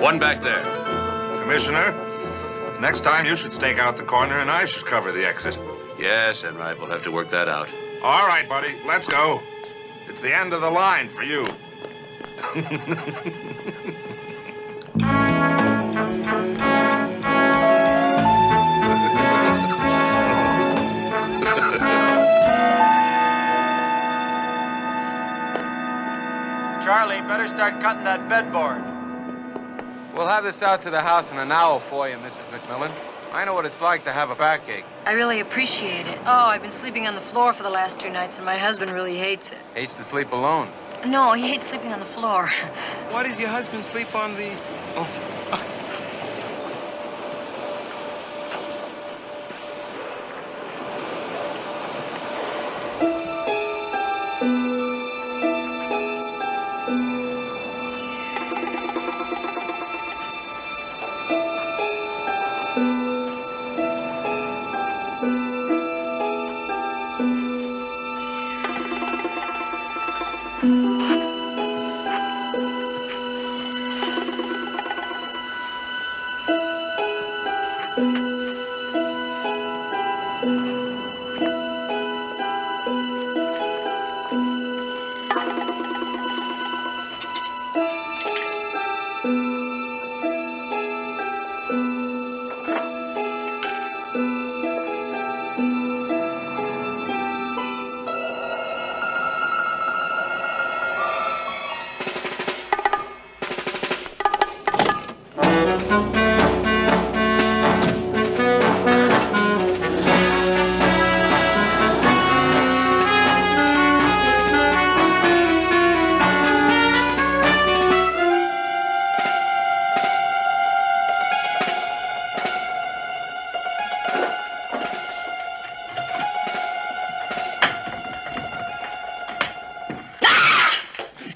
One back there. Commissioner, next time you should stake out the corner and I should cover the exit. Yes, Enright, we'll have to work that out. All right, buddy, let's go. It's the end of the line for you. Charlie, better start cutting that bedboard. We'll have this out to the house in an hour for you, Mrs. McMillan. I know what it's like to have a backache. I really appreciate it. Oh, I've been sleeping on the floor for the last 2 nights, and my husband really hates it. Hates to sleep alone. No, he hates sleeping on the floor. Why does your husband sleep on the... Oh.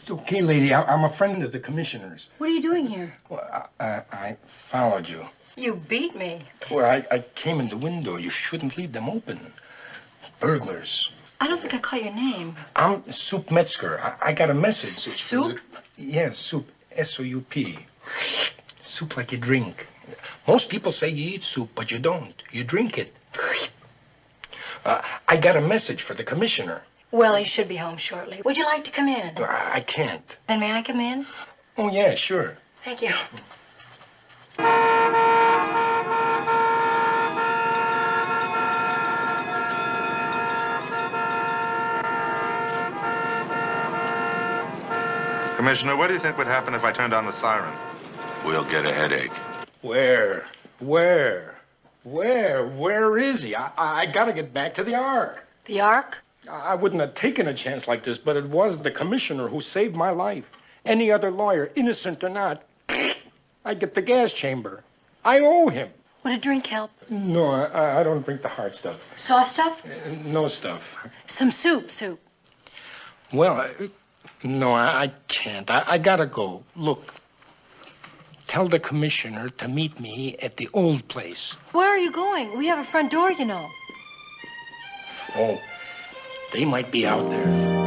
Okay, lady, I'm a friend of the commissioner's. What are you doing here? Well, I followed you. You beat me. Well, I came in the window. You shouldn't leave them open. Burglars. I don't think I caught your name. I'm Soup Metzger. I got a message. Soup? Yes, soup. S-O-U-P. Soup like you drink. Most people say you eat soup, but you don't. You drink it. I got a message for the commissioner. Well, he should be home shortly. Would you like to come in? I can't. Then may I come in? Oh, yeah, sure. Thank you. Commissioner, what do you think would happen if I turned on the siren? We'll get a headache. Where is he? I gotta get back to the Ark. The Ark? I wouldn't have taken a chance like this, but it was the commissioner who saved my life. Any other lawyer, innocent or not, I'd get the gas chamber. I owe him. Would a drink help? No, I don't drink the hard stuff. Soft stuff? No stuff. Some soup. Well, no, I can't. I gotta go. Look, tell the commissioner to meet me at the old place. Where are you going? We have a front door, you know. Oh, they might be out there.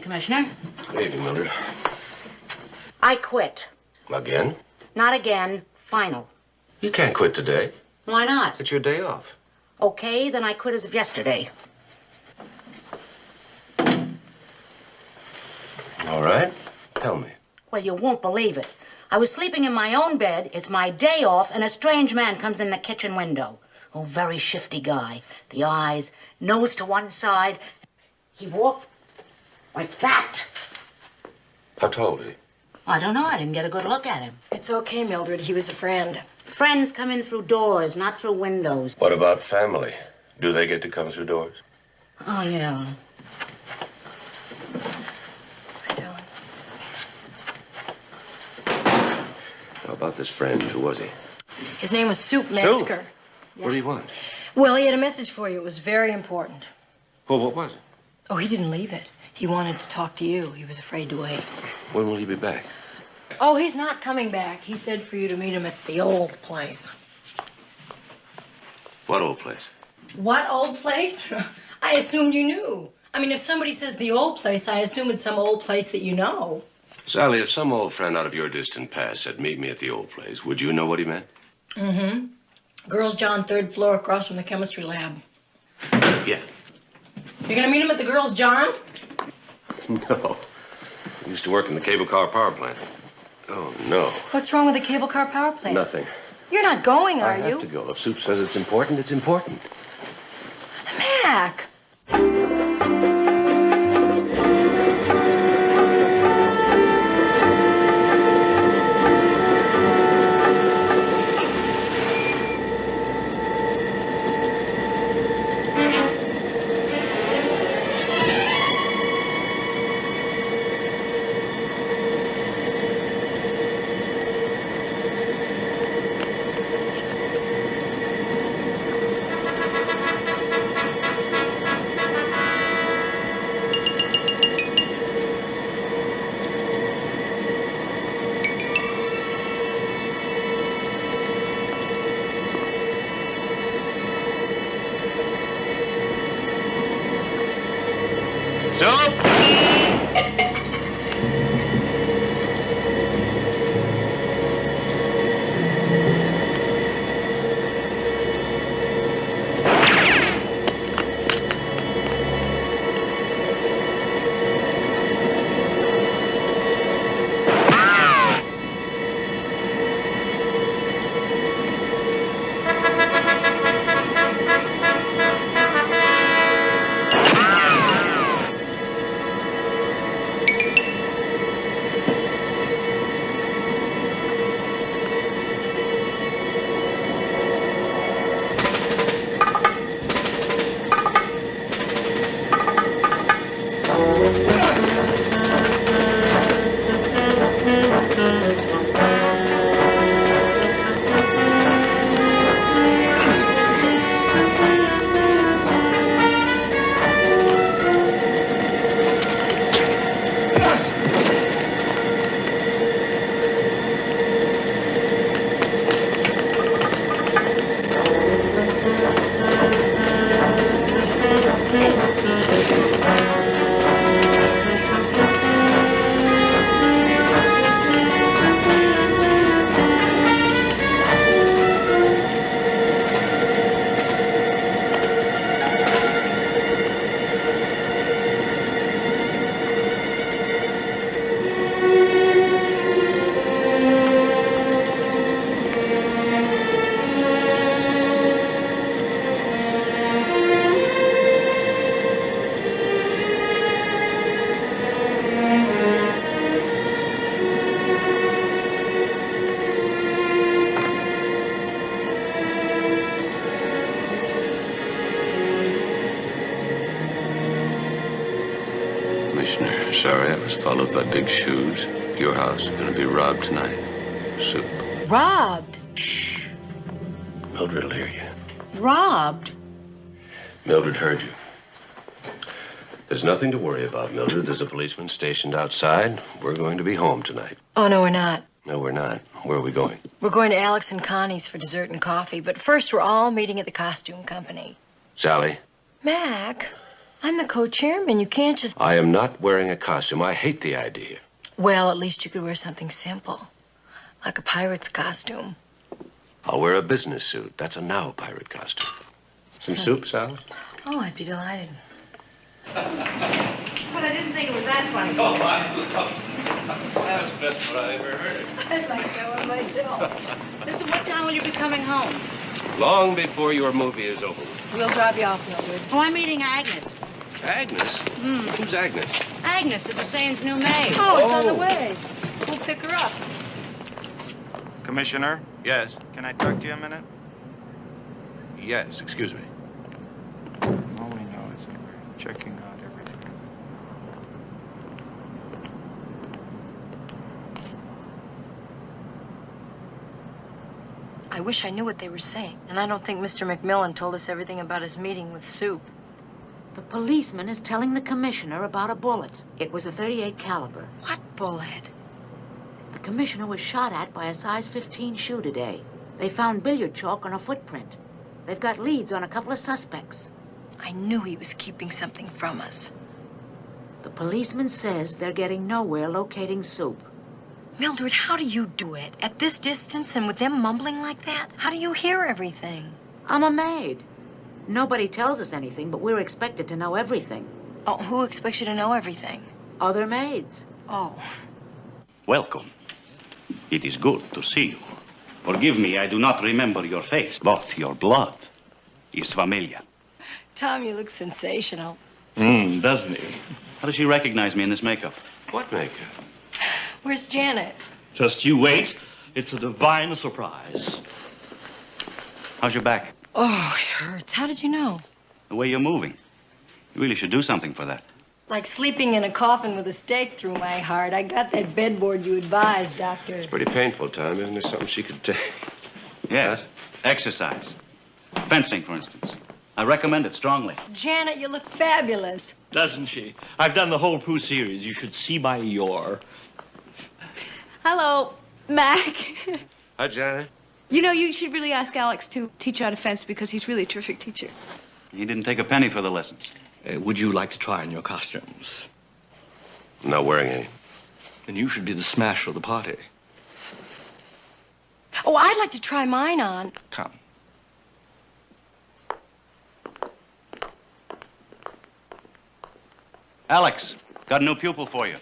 Commissioner. Good evening, Mildred. I quit. Again? Not again. Final. You can't quit today. Why not? It's your day off. Okay, then I quit as of yesterday. All right. Tell me. Well, you won't believe it. I was sleeping in my own bed. It's my day off, and a strange man comes in the kitchen window. Oh, very shifty guy. The eyes, nose to one side. He walked like that. How tall was he? I don't know. I didn't get a good look at him. It's okay, Mildred. He was a friend. Friends come in through doors, not through windows. What about family? Do they get to come through doors? Oh, yeah. Hi, darling. How about this friend? Who was he? His name was Soup Metzger. What do you want? Well, he had a message for you. It was very important. Well, what was it? Oh, he didn't leave it. He wanted to talk to you. He was afraid to wait. When will he be back? Oh, he's not coming back. He said for you to meet him at the old place. What old place? What old place? I assumed you knew. I mean, if somebody says the old place, I assume it's some old place that you know. Sally, if some old friend out of your distant past said meet me at the old place, would you know what he meant? Mm-hmm. Girls' John, 3rd floor, across from the chemistry lab. Yeah. You're gonna meet him at the Girls' John? No. He used to work in the cable car power plant. Oh, no. What's wrong with the cable car power plant? Nothing. You're not going, are I have you? to go. If Soup says it's important, it's important. Mac! Commissioner, sorry I was followed by big shoes. Your house gonna be robbed tonight. Soup. Robbed? Shh. Mildred will hear you. Robbed? Mildred heard you. There's nothing to worry about, Mildred. There's a policeman stationed outside. We're going to be home tonight. Oh, no, we're not. No, we're not. Where are we going? We're going to Alex and Connie's for dessert and coffee, but first we're all meeting at the costume company. Sally? Mac, I'm the co-chairman. You can't just... I am not wearing a costume. I hate the idea. Well, at least you could wear something simple, like a pirate's costume. I'll wear a business suit. That's a now pirate costume. Some soup, Sally? Oh, I'd be delighted. But I didn't think it was that funny. That's the best one I ever heard. I'd like that one myself. Listen, what time will you be coming home? Long before your movie is over. We'll drop you off, Mildred. Oh, I'm meeting Agnes. Agnes? Who's Agnes? Agnes, the Hussein's new maid. Oh, it's on the way. We'll pick her up. Commissioner, Yes. can I talk to you a minute? Yes, excuse me. All we know is that we're checking out everything. I wish I knew what they were saying. And I don't think Mr. McMillan told us everything about his meeting with Soup. The policeman is telling the commissioner about a bullet. It was a .38 caliber. What bullet? The commissioner was shot at by a size 15 shoe today. They found billiard chalk on a footprint. They've got leads on a couple of suspects. I knew he was keeping something from us. The policeman says they're getting nowhere locating Soup. Mildred, how do you do it? At this distance and with them mumbling like that? How do you hear everything? I'm a maid. Nobody tells us anything, but we're expected to know everything. Oh, who expects you to know everything? Other maids. Oh. Welcome. It is good to see you. Forgive me, I do not remember your face, but your blood is familiar. Tom, you look sensational. Doesn't he? How does she recognize me in this makeup? What makeup? Where's Janet? Just you wait. It's a divine surprise. How's your back? Oh, it hurts. How did you know? The way you're moving. You really should do something for that. Like sleeping in a coffin with a stake through my heart. I got that bedboard you advised, Doctor. It's pretty painful, Tom. Isn't there something she could take? Yes. Exercise. Fencing, for instance. I recommend it strongly. Janet, you look fabulous. Doesn't she? I've done the whole Prue series. You should see my Eeyore. Hello, Mac. Hi, Janet. You know, you should really ask Alex to teach you how to fence because he's really a terrific teacher. He didn't take a penny for the lessons. Would you like to try on your costumes? I'm not wearing any. Then you should be the smash of the party. Oh, I'd like to try mine on. Come. Alex, got a new pupil for you.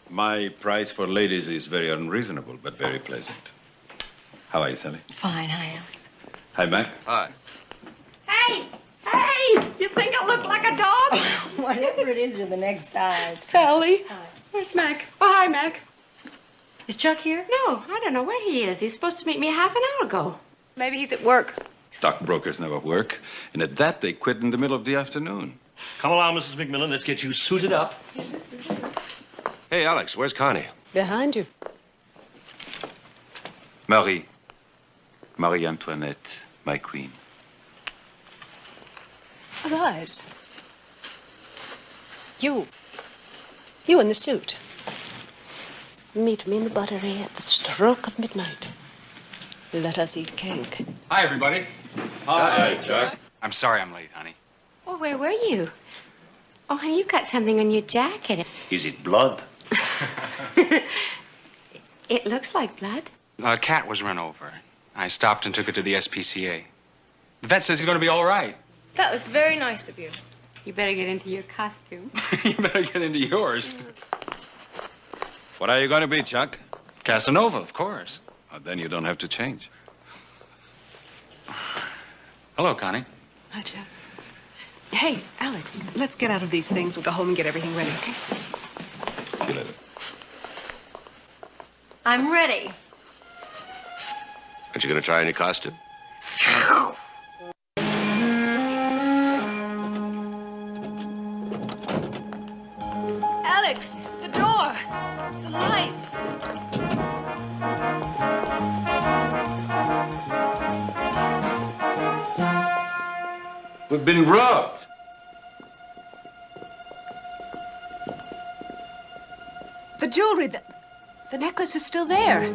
My price for ladies is very unreasonable, but very pleasant. How are you, Sally? Fine. Hi, Alex. Hi, Mac. Hi. Hey! Hey! You think I look like a dog? Whatever it is, you're the next size. Sally. Hi. Where's Mac? Oh, hi, Mac. Is Chuck here? No, I don't know where he is. He's supposed to meet me half an hour ago. Maybe he's at work. Stockbrokers never work, and at that, they quit in the middle of the afternoon. Come along, Mrs. McMillan. Let's get you suited up. Hey, Alex, where's Connie? Behind you. Marie Antoinette, my queen. Arise. You in the suit. Meet me in the buttery at the stroke of midnight. Let us eat cake. Hi, everybody. Hi, Chuck. I'm sorry I'm late, honey. Oh, where were you? Oh, honey, you've got something on your jacket. Is it blood? It looks like blood. A cat was run over. I stopped and took it to the SPCA. The vet says he's going to be all right. That was very nice of you. You better get into your costume. You better get into yours. What are you going to be, Chuck? Casanova, of course. Oh, then you don't have to change. Hello, Connie. Hi, Jeff. Hey, Alex, let's get out of these things and go home and get everything ready, okay? See you later. I'm ready. Aren't you going to try on your costume? Alex, the door, the lights. We've been robbed. The jewelry, the necklace is still there.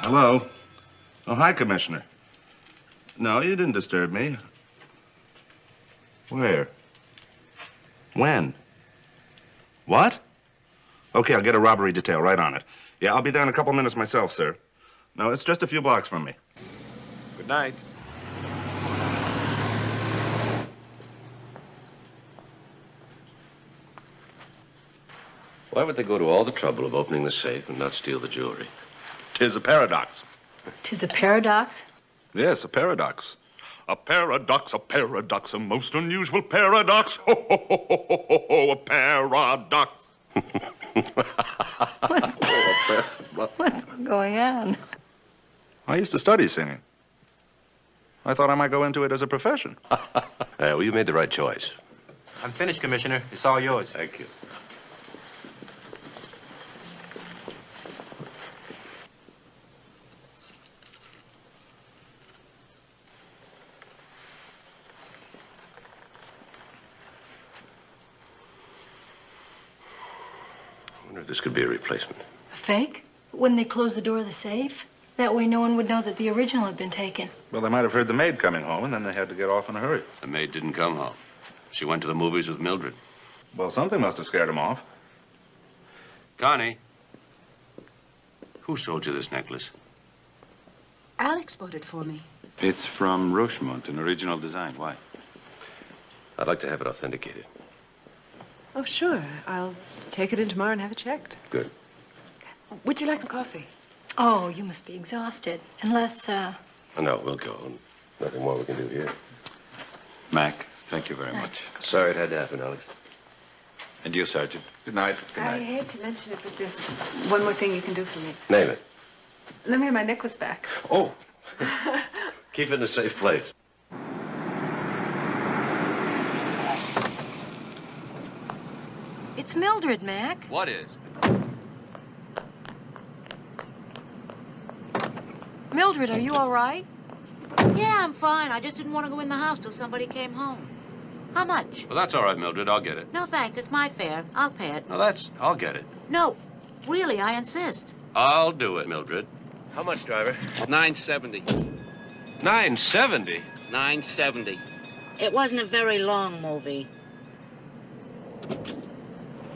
Hello? Oh, hi, Commissioner. No, you didn't disturb me. Where? When? What? Okay, I'll get a robbery detail right on it. Yeah, I'll be there in a couple minutes myself, sir. No, it's just a few blocks from me. Good night. Why would they go to all the trouble of opening the safe and not steal the jewelry? 'Tis a paradox. 'Tis a paradox? Yes, a paradox. A paradox, a most unusual paradox. Ho, ho, ho, ho, ho, ho, ho, a paradox. What's going on? I used to study singing. I thought I might go into it as a profession. Well, you made the right choice. I'm finished, Commissioner. It's all yours. Thank you. I wonder if this could be a replacement. A fake? Wouldn't they close the door of the safe? That way no one would know that the original had been taken. Well, they might have heard the maid coming home, and then they had to get off in a hurry. The maid didn't come home. She went to the movies with Mildred. Well, something must have scared them off. Connie, who sold you this necklace? Alex bought it for me. It's from Rochemont, an original design. Why? I'd like to have it authenticated. Oh, sure. I'll take it in tomorrow and have it checked. Good. Would you like some coffee? Oh, you must be exhausted. Unless, Oh, no, we'll go. Nothing more we can do here. Mac, thank you very much. Sorry it had to happen, Alex. And you, Sergeant. Good night. Good I night. hate to mention it, but there's one more thing you can do for me. Name it. Let me have my necklace back. Oh. Keep it in a safe place. it's Mildred, Mac. What is? Mildred, are you all right? Yeah, I'm fine. I just didn't want to go in the house till somebody came home. How much? Well, that's all right, Mildred. I'll get it. No, thanks. It's my fare. I'll pay it. No, I'll get it. No, really, I insist. I'll do it, Mildred. How much, driver? $9.70. $9.70? $9.70. It wasn't a very long movie.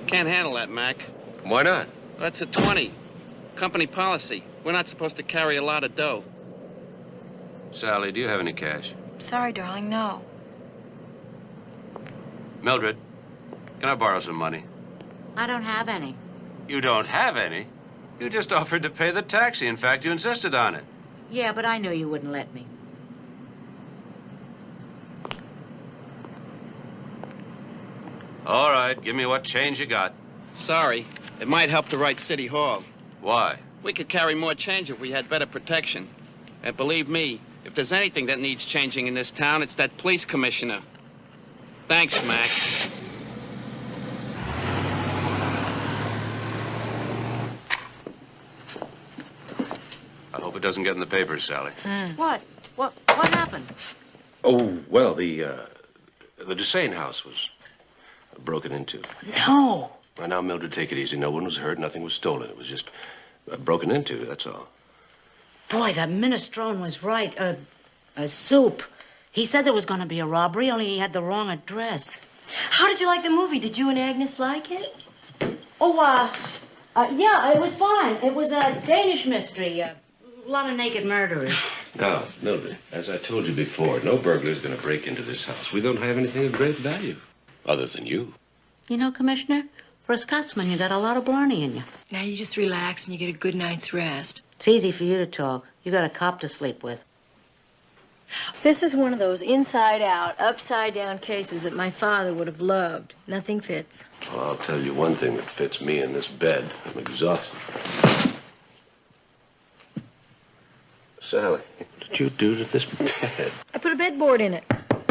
Can't handle that, Mac. Why not? That's a 20. Company policy. We're not supposed to carry a lot of dough. Sally, do you have any cash? Sorry, darling, no. Mildred, can I borrow some money? I don't have any. You don't have any? You just offered to pay the taxi. In fact, you insisted on it. Yeah, but I knew you wouldn't let me. All right, give me what change you got. Sorry. It might help to write City Hall. Why? We could carry more change if we had better protection. And believe me, if there's anything that needs changing in this town, it's that police commissioner. Thanks, Mac. I hope it doesn't get in the papers, Sally. What? What happened? Oh, well, the Dusain house was broken into. No. Well, now, Mildred, take it easy. No one was hurt. Nothing was stolen. It was just broken into, that's all. Boy, that minestrone was right. A soup. He said there was going to be a robbery, only he had the wrong address. How did you like the movie? Did you and Agnes like it? Oh, yeah, it was fine. It was a Danish mystery. A lot of naked murderers. Now, Mildred, as I told you before, no burglar's going to break into this house. We don't have anything of great value, other than you. You know, Commissioner, for a Scotsman, you got a lot of blarney in you. Now you just relax and you get a good night's rest. It's easy for you to talk. You got a cop to sleep with. This is one of those inside-out, upside-down cases that my father would have loved. Nothing fits. Well, I'll tell you one thing that fits me in this bed. I'm exhausted. Sally, what did you do to this bed? I put a bedboard in it.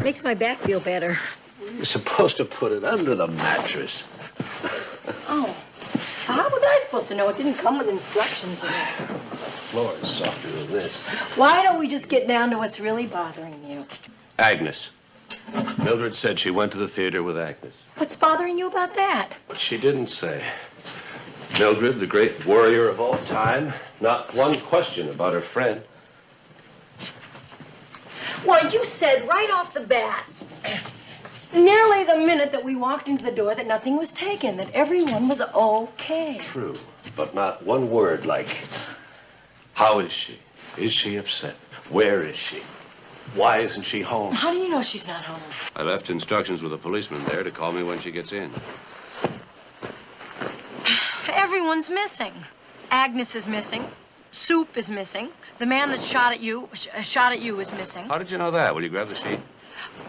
Makes my back feel better. You're supposed to put it under the mattress. Oh. How was I supposed to know? It didn't come with instructions in it. The floor is softer than this. Why don't we just get down to what's really bothering you? Agnes. Mildred said she went to the theater with Agnes. What's bothering you about that? But she didn't say. Mildred, the great warrior of all time. Not one question about her friend. Well, you said right off the bat, nearly the minute that we walked into the door, that nothing was taken, that everyone was okay. True, but not one word like, how is she? Is she upset? Where is she? Why isn't she home? How do you know she's not home? I left instructions with a policeman there to call me when she gets in. Everyone's missing. Agnes is missing. Soup is missing. The man that shot at you is missing. How did you know that? Will you grab the sheet?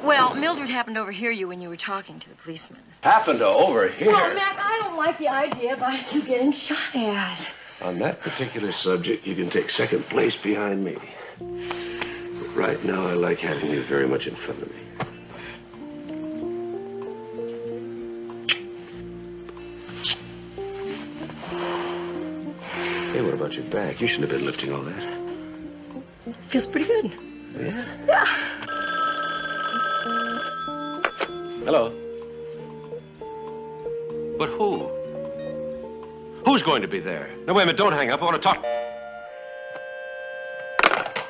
Well, Mildred happened to overhear you when you were talking to the policeman. Happened to overhear? Well, Mac, I don't like the idea about you getting shot at. On that particular subject, you can take second place behind me. But right now, I like having you very much in front of me. Hey, what about your back? You shouldn't have been lifting all that. Feels pretty good. Yeah? Yeah. Hello. But who? Who's going to be there? No, wait a minute, don't hang up. I want to talk.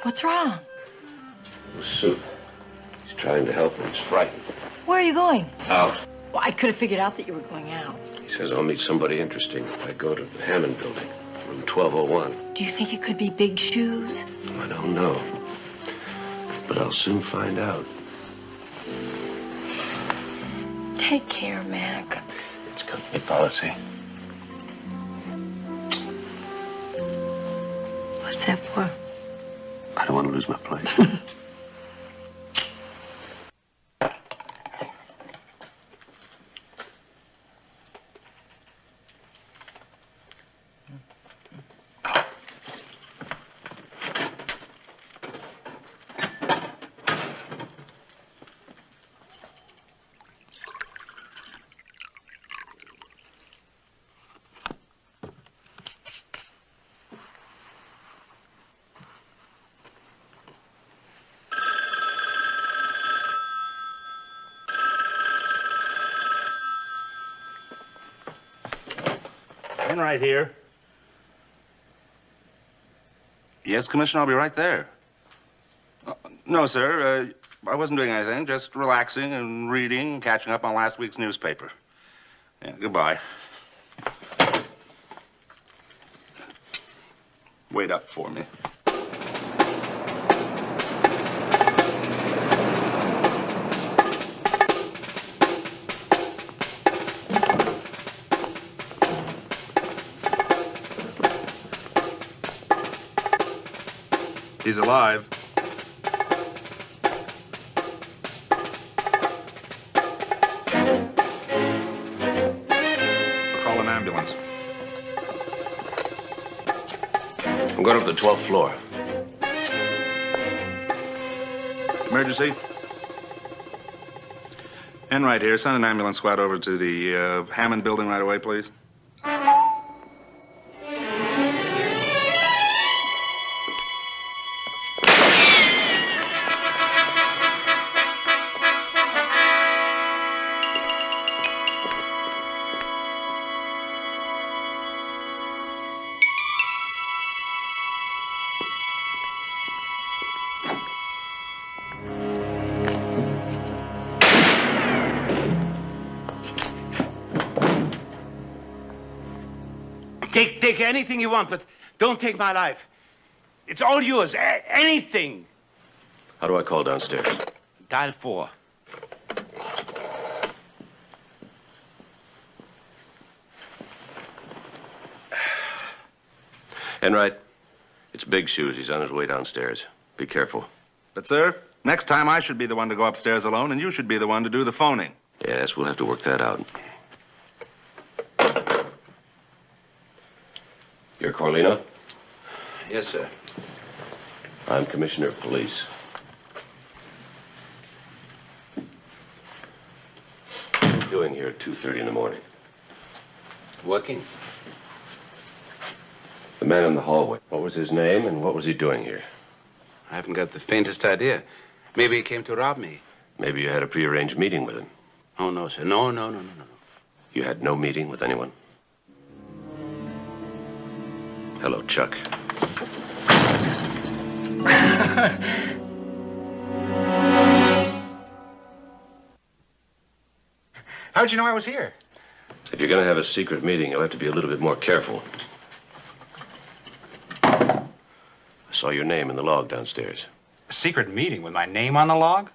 What's wrong? The suit. He's trying to help him. He's frightened. Where are you going? Out. Well, I could have figured out that you were going out. He says I'll meet somebody interesting if I go to the Hammond building, room 1201. Do you think it could be Big Shoes? I don't know. But I'll soon find out. Take care, Mac. It's company policy. What's that for? I don't want to lose my place. Right here. Yes, Commissioner, I'll be right there. No, sir. I wasn't doing anything. Just relaxing and reading, catching up on last week's newspaper. Yeah, goodbye. Wait up for me. He's alive. Call an ambulance. I'm going up to the 12th floor. Emergency? Enright here. Send an ambulance squad over to the Hammond building right away, please. Take anything you want, but don't take my life. It's all yours. Anything. How do I call downstairs? Dial 4. Enright, it's Big Shoes. He's on his way downstairs. Be careful. But, sir, next time I should be the one to go upstairs alone, and you should be the one to do the phoning. Yes, we'll have to work that out. You're Corlino? Yes, sir. I'm Commissioner of Police. What are you doing here at 2:30 in the morning? Working. The man in the hallway. What was his name and what was he doing here? I haven't got the faintest idea. Maybe he came to rob me. Maybe you had a prearranged meeting with him. Oh, no, sir. No. You had no meeting with anyone? Hello, Chuck. How'd you know I was here? If you're going to have a secret meeting, you'll have to be a little bit more careful. I saw your name in the log downstairs. A secret meeting with my name on the log?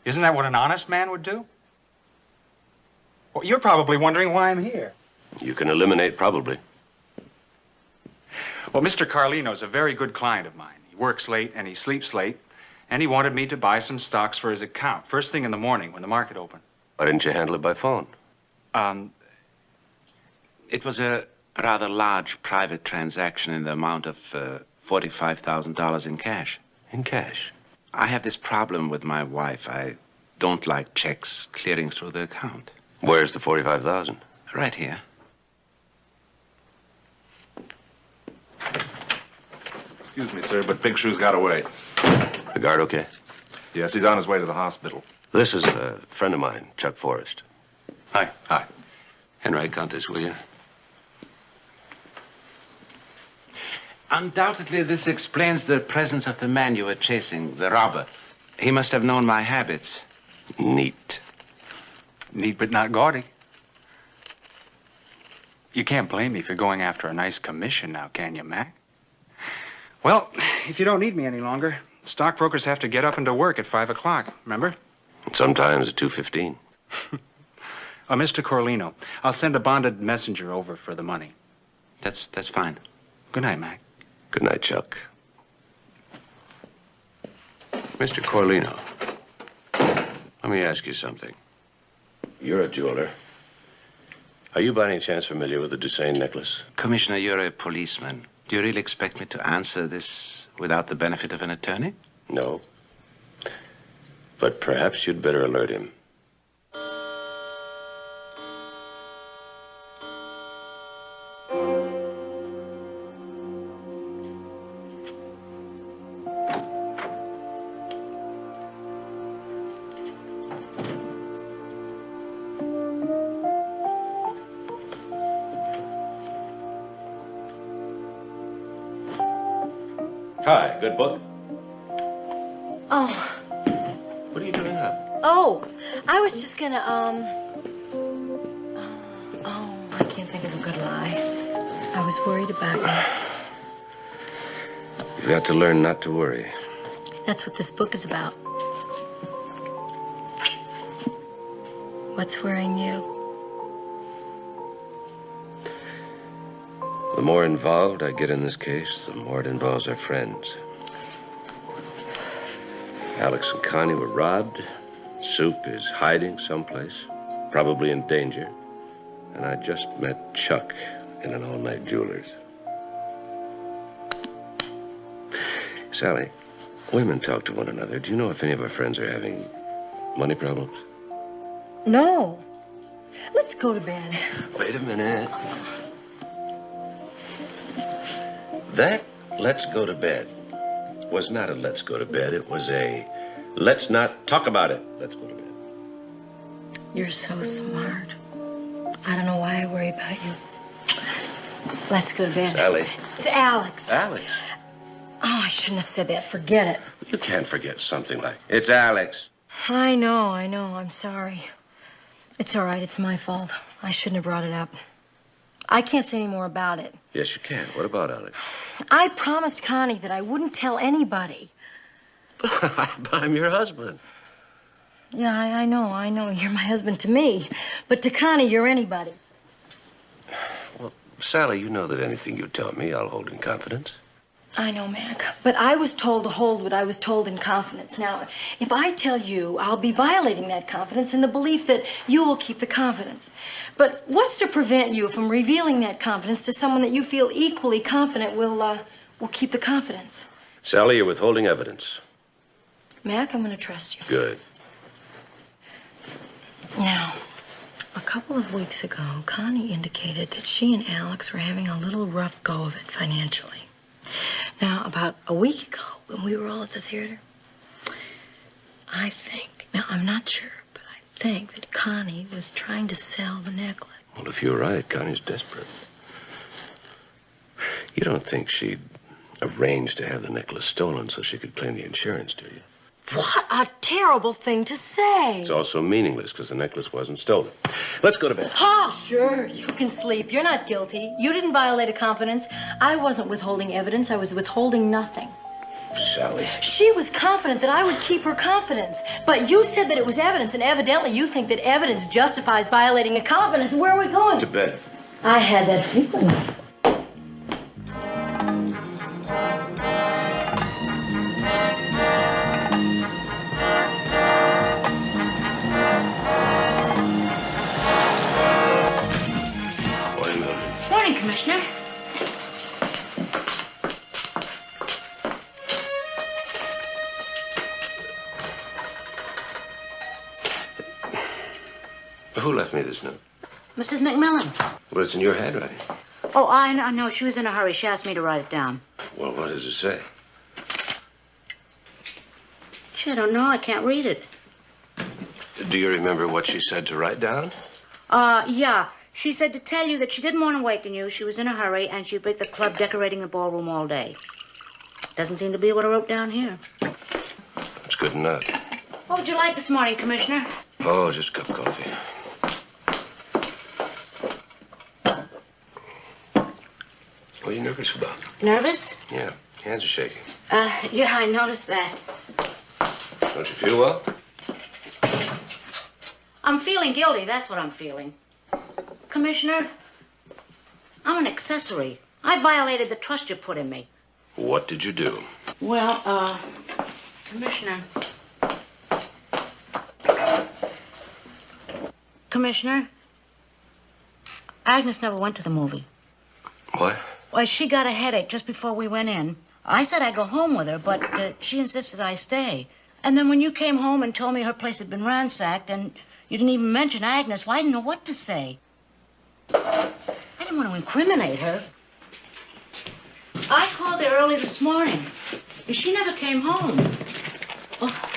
Isn't that what an honest man would do? Well, you're probably wondering why I'm here. You can eliminate probably. Well, Mr. Carlino's a very good client of mine. He works late and he sleeps late, and he wanted me to buy some stocks for his account first thing in the morning when the market opened. Why didn't you handle it by phone? It was a rather large private transaction in the amount of $45,000 in cash. In cash? I have this problem with my wife. I don't like checks clearing through the account. Where's the 45,000? Right here. Excuse me, sir, but Big Shoe's got away. The guard okay? Yes, he's on his way to the hospital. This is a friend of mine, Chuck Forrest. Hi. Hi. Handwrite count this, will you? Undoubtedly, this explains the presence of the man you were chasing, the robber. He must have known my habits. Neat. Neat but not gaudy. You can't blame me for going after a nice commission now, can you, Mac? Well, if you don't need me any longer, stockbrokers have to get up and to work at 5 o'clock, remember? Sometimes at 2:15. Mr. Corlino, I'll send a bonded messenger over for the money. That's fine. Good night, Mac. Good night, Chuck. Mr. Corlino, let me ask you something. You're a jeweler. Are you by any chance familiar with the Dusain necklace? Commissioner, you're a policeman. Do you really expect me to answer this without the benefit of an attorney? No. But perhaps you'd better alert him. Hi, good book? Oh. What are you doing up? Oh, I was just gonna, I can't think of a good lie. I was worried about you. You've got to learn not to worry. That's what this book is about. What's worrying you? The more involved I get in this case, the more it involves our friends. Alex and Connie were robbed. Soup is hiding someplace, probably in danger. And I just met Chuck in an all-night jeweler's. Sally, women talk to one another. Do you know if any of our friends are having money problems? No. Let's go to bed. Wait a minute. That let's go to bed was not a let's go to bed. It was a let's not talk about it. Let's go to bed. You're so smart. I don't know why I worry about you. Let's go to bed. Sally. It's Alex. Alex. Oh, I shouldn't have said that. Forget it. You can't forget something like, it's Alex. I know. I'm sorry. It's all right. It's my fault. I shouldn't have brought it up. I can't say any more about it. Yes, you can. What about Alex? I promised Connie that I wouldn't tell anybody. I'm your husband. Yeah, I know. You're my husband to me. But to Connie, you're anybody. Well, Sally, you know that anything you tell me, I'll hold in confidence. I know, Mac. But I was told to hold what I was told in confidence. Now, if I tell you, I'll be violating that confidence in the belief that you will keep the confidence. But what's to prevent you from revealing that confidence to someone that you feel equally confident will keep the confidence? Sally, you're withholding evidence. Mac, I'm going to trust you. Good. Now, a couple of weeks ago, Connie indicated that she and Alex were having a little rough go of it financially. Now, about a week ago, when we were all at the theater, I think, now I'm not sure, but I think that Connie was trying to sell the necklace. Well, if you're right, Connie's desperate. You don't think she'd arranged to have the necklace stolen so she could claim the insurance, do you? What a terrible thing to say. It's also meaningless because the necklace wasn't stolen. Let's go to bed. Oh, sure, you can sleep. You're not guilty. You didn't violate a confidence. I wasn't withholding evidence. I was withholding nothing. Sally. She was confident that I would keep her confidence. But you said that it was evidence, and evidently you think that evidence justifies violating a confidence. Where are we going? To bed. I had that feeling. Morning, Commissioner. Who left me this note? Mrs. McMillan. Well, it's in your handwriting. Oh, I know. She was in a hurry. She asked me to write it down. Well, what does it say? Gee, I don't know. I can't read it. Do you remember what she said to write down? Yeah. She said to tell you that she didn't want to waken you. She was in a hurry, and she'd be at the club decorating the ballroom all day. Doesn't seem to be what I wrote down here. It's good enough. What would you like this morning, Commissioner? Oh, just a cup of coffee. What are you nervous about? Nervous? Yeah, hands are shaking. Yeah, I noticed that. Don't you feel well? I'm feeling guilty. That's what I'm feeling. Commissioner, I'm an accessory. I violated the trust you put in me. What did you do? Well, Commissioner. Commissioner, Agnes never went to the movie. What? Well, she got a headache just before we went in. I said I'd go home with her, but she insisted I stay. And then when you came home and told me her place had been ransacked and you didn't even mention Agnes, well, I didn't know what to say. I didn't want to incriminate her. I called her early this morning, and she never came home. Oh,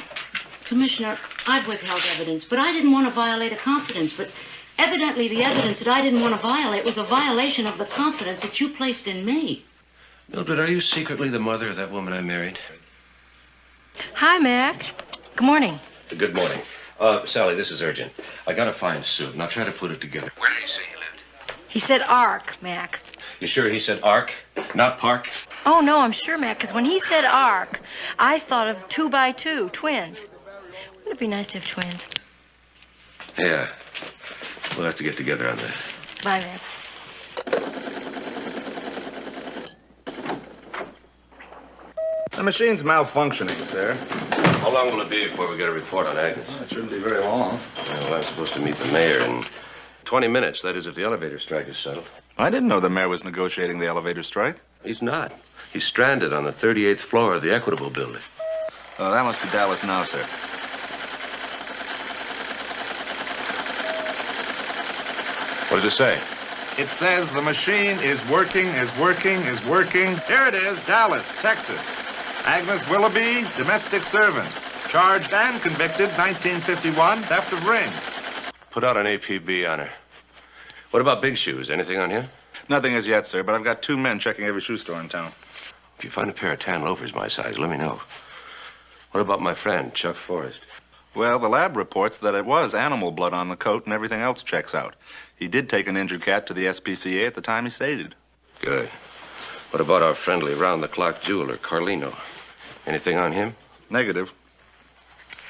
Commissioner, I've withheld evidence, but I didn't want to violate a confidence. But evidently the evidence that I didn't want to violate was a violation of the confidence that you placed in me. Mildred, are you secretly the mother of that woman I married? Hi, Mac. Good morning. Good morning. Sally, this is urgent. I gotta find Sue, and I'll try to put it together. Where did he say he lived? He said Ark, Mac. You sure he said Ark, not Park? Oh, no, I'm sure, Mac, because when he said Ark, I thought of 2x2, twins. Wouldn't it be nice to have twins? Yeah. We'll have to get together on that. Bye, Mac. The machine's malfunctioning, sir. How long will it be before we get a report on Agnes? It shouldn't be very long. Well, I'm supposed to meet the mayor in 20 minutes. That is, if the elevator strike is settled. I didn't know the mayor was negotiating the elevator strike. He's not. He's stranded on the 38th floor of the Equitable building. Oh, that must be Dallas now, sir. What does it say? It says the machine is working. Here it is, Dallas, Texas. Agnes Willoughby, domestic servant. Charged and convicted, 1951, theft of ring. Put out an APB on her. What about Big Shoes? Anything on him? Nothing as yet, sir, but I've got 2 men checking every shoe store in town. If you find a pair of tan loafers my size, let me know. What about my friend, Chuck Forrest? Well, the lab reports that it was animal blood on the coat and everything else checks out. He did take an injured cat to the SPCA at the time he stated. Good. What about our friendly round-the-clock jeweler, Carlino? Anything on him? Negative.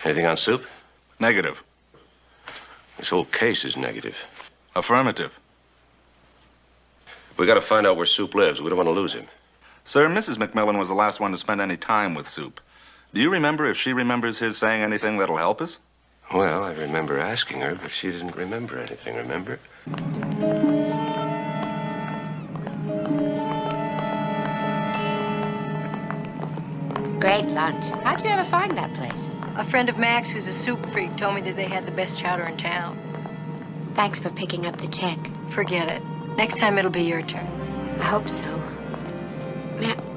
Anything on Soup? Negative. This whole case is negative. Affirmative. We got to find out where Soup lives. We don't want to lose him. Sir, Mrs. McMillan was the last one to spend any time with Soup. Do you remember if she remembers his saying anything that'll help us? Well, I remember asking her, but she didn't remember anything, remember? Great lunch. How'd you ever find that place? A friend of Mac's who's a soup freak told me that they had the best chowder in town. Thanks for picking up the check. Forget it. Next time it'll be your turn. I hope so.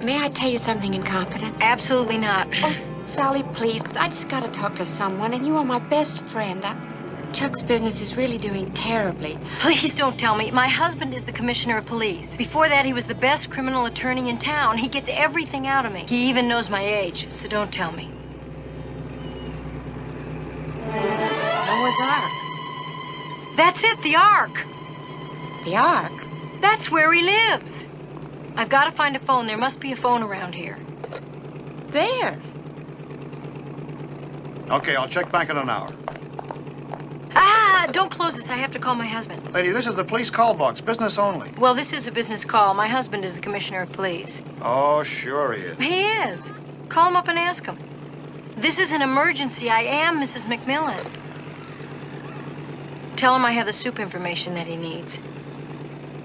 May I tell you something in confidence? Absolutely not. Oh, Sally, please. I just gotta talk to someone, and you are my best friend. Chuck's business is really doing terribly. Please don't tell me. My husband is the commissioner of police. Before that, he was the best criminal attorney in town. He gets everything out of me. He even knows my age, so don't tell me. Noah's Ark. That's it, the Ark. The Ark? That's where he lives. I've got to find a phone. There must be a phone around here. There. Okay, I'll check back in an hour. Ah, don't close this. I have to call my husband. Lady, this is the police call box. Business only. Well, this is a business call. My husband is the commissioner of police. Oh, sure he is. He is. Call him up and ask him. This is an emergency. I am Mrs. McMillan. Tell him I have the soup information that he needs.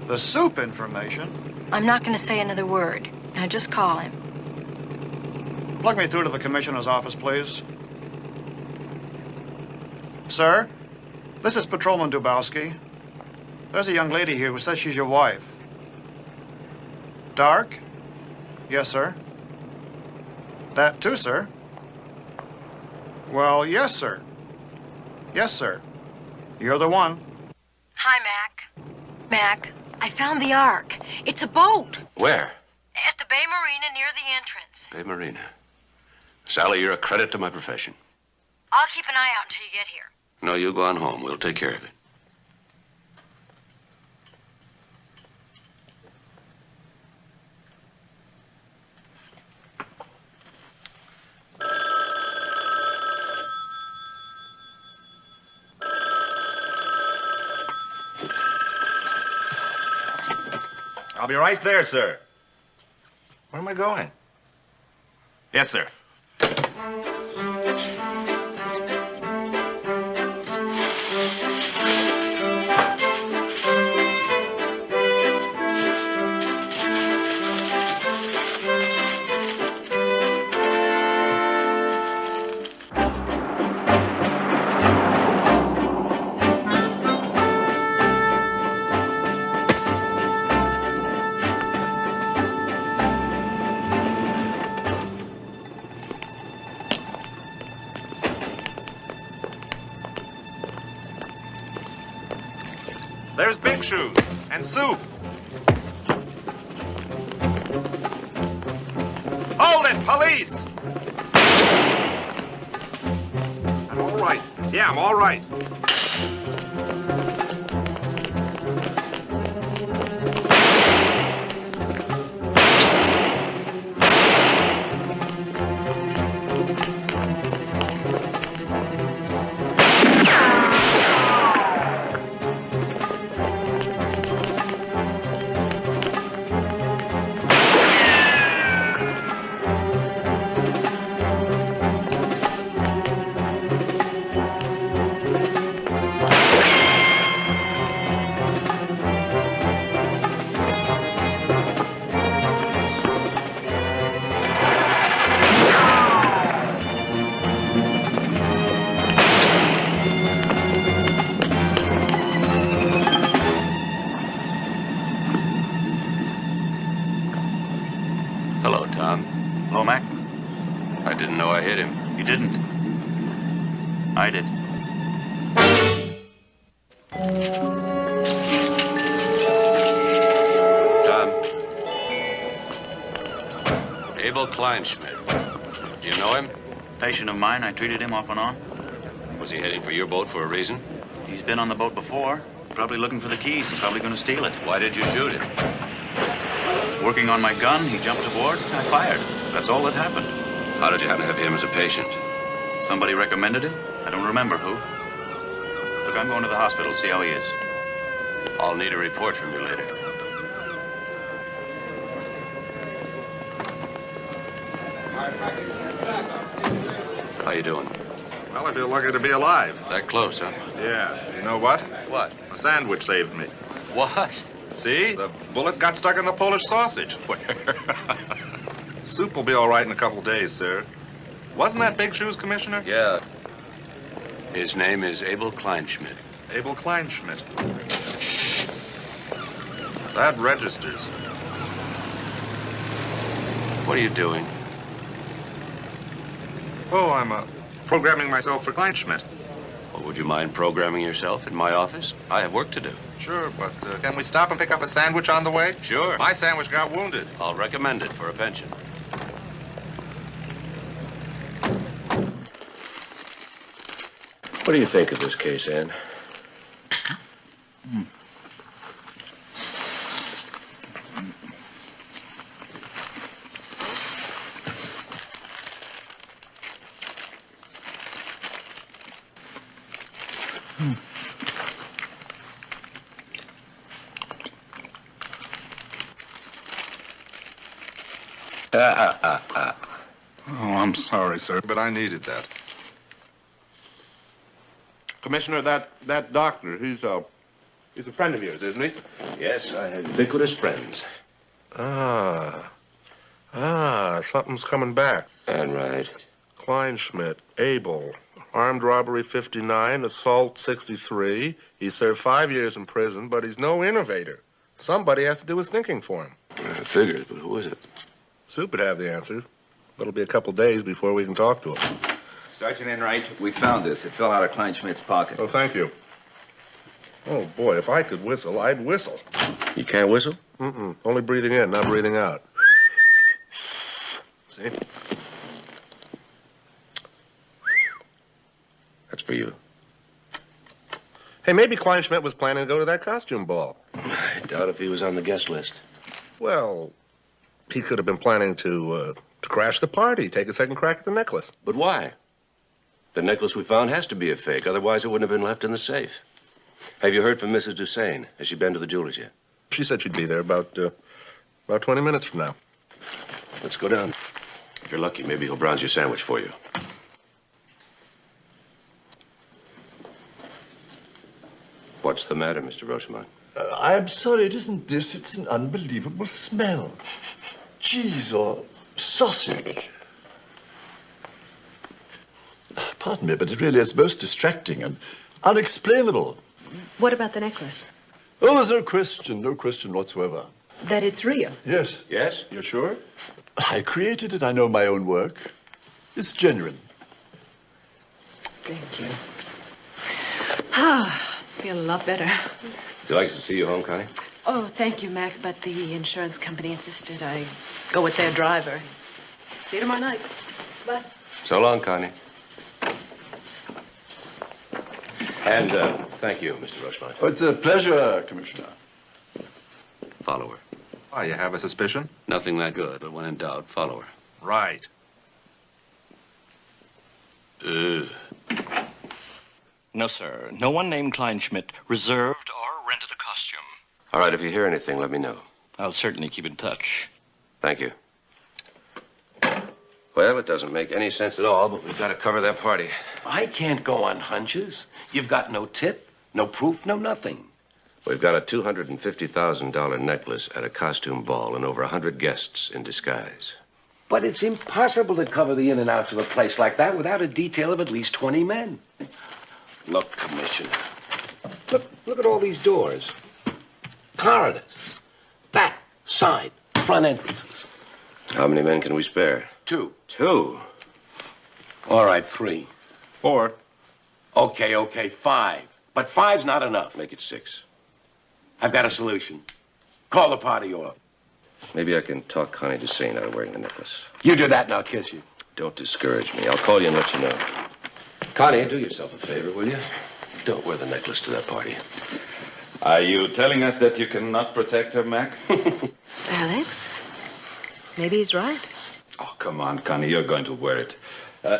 The soup information? I'm not going to say another word. Now just call him. Plug me through to the commissioner's office, please. Sir, this is Patrolman Dubowski. There's a young lady here who says she's your wife. Dark? Yes, sir. That too, sir. Well, yes, sir. Yes, sir. You're the one. Hi, Mac. Mac, I found the Ark. It's a boat. Where? At the Bay Marina near the entrance. Bay Marina. Sally, you're a credit to my profession. I'll keep an eye out until you get here. No, you go on home. We'll take care of it. I'll be right there, sir. Where am I going? Yes, sir. There's Big Shoes and soup. Hold it, police! I'm all right. Yeah, I'm all right. Hello, Tom. Hello, Mac. I didn't know I hit him. You didn't. I did. Tom. Abel Kleinschmidt. Do you know him? Patient of mine. I treated him off and on. Was he heading for your boat for a reason? He's been on the boat before. Probably looking for the keys. He's probably going to steal it. Why did you shoot him? Working on my gun, he jumped aboard. I fired. That's all that happened. How did you happen to have him as a patient? Somebody recommended him. I don't remember who. Look, I'm going to the hospital, see how he is. I'll need a report from you later. How you doing? Well, I feel lucky to be alive. That close, huh? Yeah. You know what? What? A sandwich saved me. What? See? The bullet got stuck in the Polish sausage. Soup will be all right in a couple days, sir. Wasn't that Big Shoes, Commissioner? Yeah. His name is Abel Kleinschmidt. Abel Kleinschmidt. That registers. What are you doing? Oh, I'm programming myself for Kleinschmidt. Well, Would you mind programming yourself in my office? I have work to do. Sure, but can we stop and pick up a sandwich on the way? Sure. My sandwich got wounded. I'll recommend it for a pension. What do you think of this case, Anne? Oh, I'm sorry, sir, but I needed that. Commissioner, that doctor, he's a friend of yours, isn't he? Yes, I have ubiquitous friends. Something's coming back. And right. Kleinschmidt, Abel, armed robbery 59, assault 63. He served 5 years in prison, but he's no innovator. Somebody has to do his thinking for him. I figured, but who is it? Soup would have the answer. But it'll be a couple days before we can talk to him. Sergeant Enright, we found this. It fell out of Kleinschmidt's pocket. Oh, thank you. Oh, boy, if I could whistle, I'd whistle. You can't whistle? Mm-mm. Only breathing in, not breathing out. See? That's for you. Hey, maybe Kleinschmidt was planning to go to that costume ball. I doubt if he was on the guest list. Well, he could have been planning to crash the party, take a second crack at the necklace. But why? The necklace we found has to be a fake, otherwise it wouldn't have been left in the safe. Have you heard from Mrs. Dusain? Has she been to the jeweler's yet? She said she'd be there about 20 minutes from now. Let's go down. If you're lucky, maybe he'll bronze your sandwich for you. What's the matter, Mr. Rosemont? I'm sorry, it isn't this. It's an unbelievable smell. Cheese or sausage. Pardon me, but it really is most distracting and unexplainable. What about the necklace? Oh, there's no question whatsoever. That it's real? Yes. Yes? You're sure? I created it. I know my own work. It's genuine. Thank you. Ah, feel a lot better. Would you like us to see you home, Connie? Oh, thank you, Mac, but the insurance company insisted I go with their driver. See you tomorrow night. Bye. So long, Connie. And thank you, Mr. Rosemont. Oh, it's a pleasure, Commissioner. Follow her. Why, you have a suspicion? Nothing that good, but when in doubt, follow her. Right. No, sir. No one named Kleinschmidt reserved or rented a costume. All right, if you hear anything, let me know. I'll certainly keep in touch. Thank you. Well, it doesn't make any sense at all, but we've got to cover that party. I can't go on hunches. You've got no tip, no proof, no nothing. We've got a $250,000 necklace at a costume ball and over 100 guests in disguise. But it's impossible to cover the in and outs of a place like that without a detail of at least 20 men. Look, Commissioner. Look at all these doors. Corridors. Back, side, front entrances. How many men can we spare? 2. 2? All right, 3. 4. Okay, 5. But 5's not enough. Make it 6. I've got a solution. Call the party off. Maybe I can talk Connie Dusain out of wearing the necklace. You do that and I'll kiss you. Don't discourage me. I'll call you and let you know. Connie, do yourself a favor, will you? Don't wear the necklace to that party. Are you telling us that you cannot protect her, Mac? Alex? Maybe he's right. Oh, come on, Connie. You're going to wear it.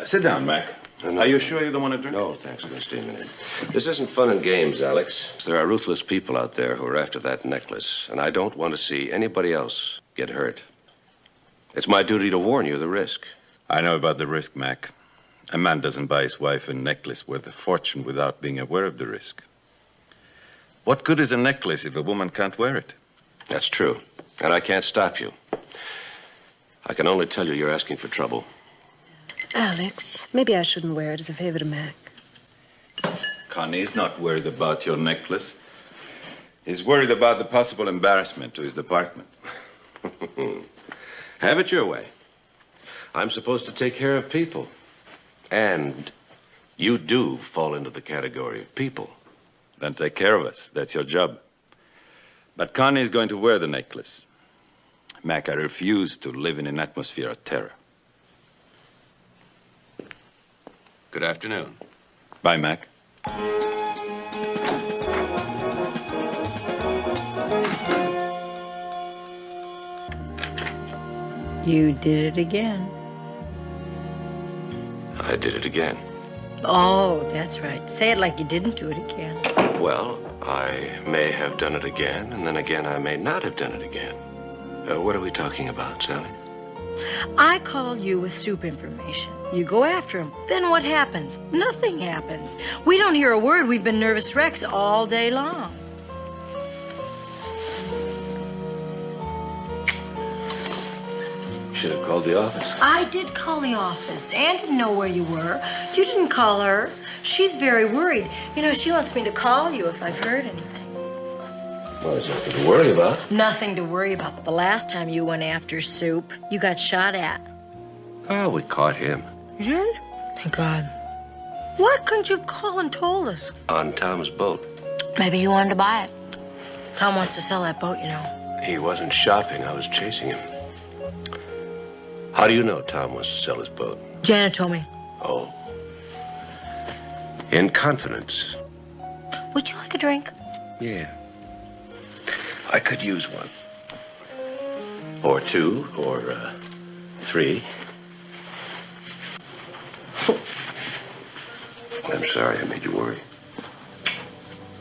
Sit down, Mac. No. Are you sure you don't want to drink? No, thanks. I'm going to stay a minute. This isn't fun and games, Alex. There are ruthless people out there who are after that necklace, and I don't want to see anybody else get hurt. It's my duty to warn you of the risk. I know about the risk, Mac. A man doesn't buy his wife a necklace worth a fortune without being aware of the risk. What good is a necklace if a woman can't wear it? That's true, and I can't stop you. I can only tell you you're asking for trouble. Alex, maybe I shouldn't wear it as a favor to Mac. Connie's not worried about your necklace. He's worried about the possible embarrassment to his department. Have it your way. I'm supposed to take care of people and You do fall into the category of people. Then take care of us. That's your job. But Connie's going to wear the necklace. Mac, I refuse to live in an atmosphere of terror. Good afternoon. Bye, Mac. You did it again. I did it again. Oh, that's right. Say it like you didn't do it again. Well, I may have done it again, and then again I may not have done it again. What are we talking about, Sally? I call you with soup information. You go after him. Then what happens? Nothing happens. We don't hear a word. We've been nervous wrecks all day long. Should have called the office. I did call the office. Ann didn't know where you were. You didn't call her. She's very worried. You know, she wants me to call you if I've heard anything. Well, there's nothing to worry about. Nothing to worry about. The last time you went after Soup, you got shot at. Oh, we caught him. You did? Thank God. Why couldn't you have called and told us? On Tom's boat. Maybe he wanted to buy it. Tom wants to sell that boat, you know. He wasn't shopping. I was chasing him. How do you know Tom wants to sell his boat? Janet told me. Oh. In confidence. Would you like a drink? Yeah. I could use one. Or two, or, 3. I'm sorry I made you worry.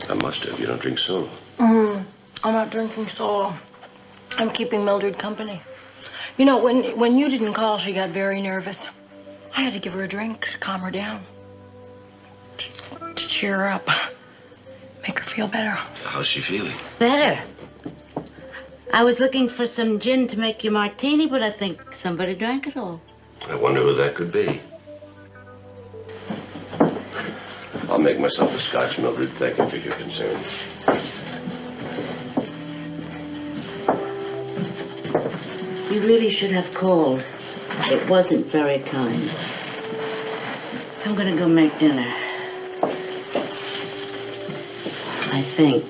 I must have. You don't drink solo. I'm not drinking solo. I'm keeping Mildred company. You know, when you didn't call, she got very nervous. I had to give her a drink to calm her down. To cheer her up. Make her feel better. How's she feeling? Better. I was looking for some gin to make you martini, but I think somebody drank it all. I wonder who that could be. I'll make myself a scotch, Mildred. Thank you for your concern. You really should have called. It wasn't very kind. I'm gonna go make dinner. I think.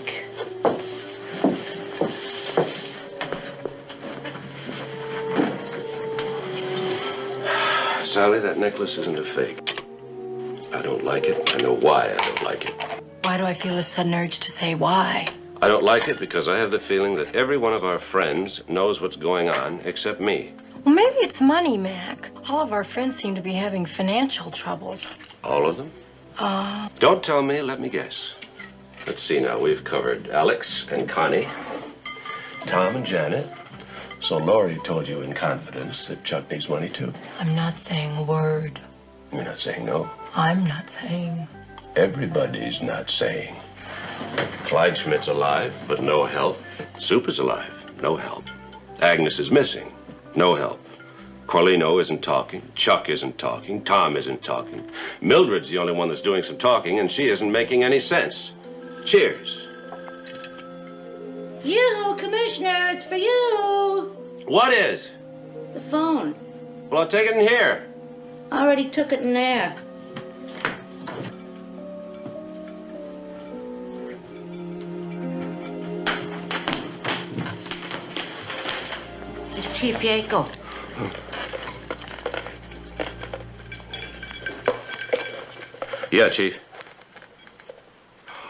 Sally, that necklace isn't a fake. I don't like it. I know why I don't like it. Why do I feel a sudden urge to say why? I don't like it because I have the feeling that every one of our friends knows what's going on except me. Well, maybe it's money, Mac. All of our friends seem to be having financial troubles. All of them? Don't tell me, let me guess. Let's see now. We've covered Alex and Connie, Tom and Janet. So Laurie told you in confidence that Chuck needs money too. I'm not saying a word. You're not saying no? I'm not saying. Everybody's not saying. Clyde Schmidt's alive, but no help. Soup is alive, no help. Agnes is missing, no help. Corlino isn't talking, Chuck isn't talking, Tom isn't talking. Mildred's the only one that's doing some talking, and she isn't making any sense. Cheers. Yoo-hoo, Commissioner, it's for you. What is? The phone. Well, I'll take it in here. I already took it in there. It's Chief Yakel. Yeah, Chief.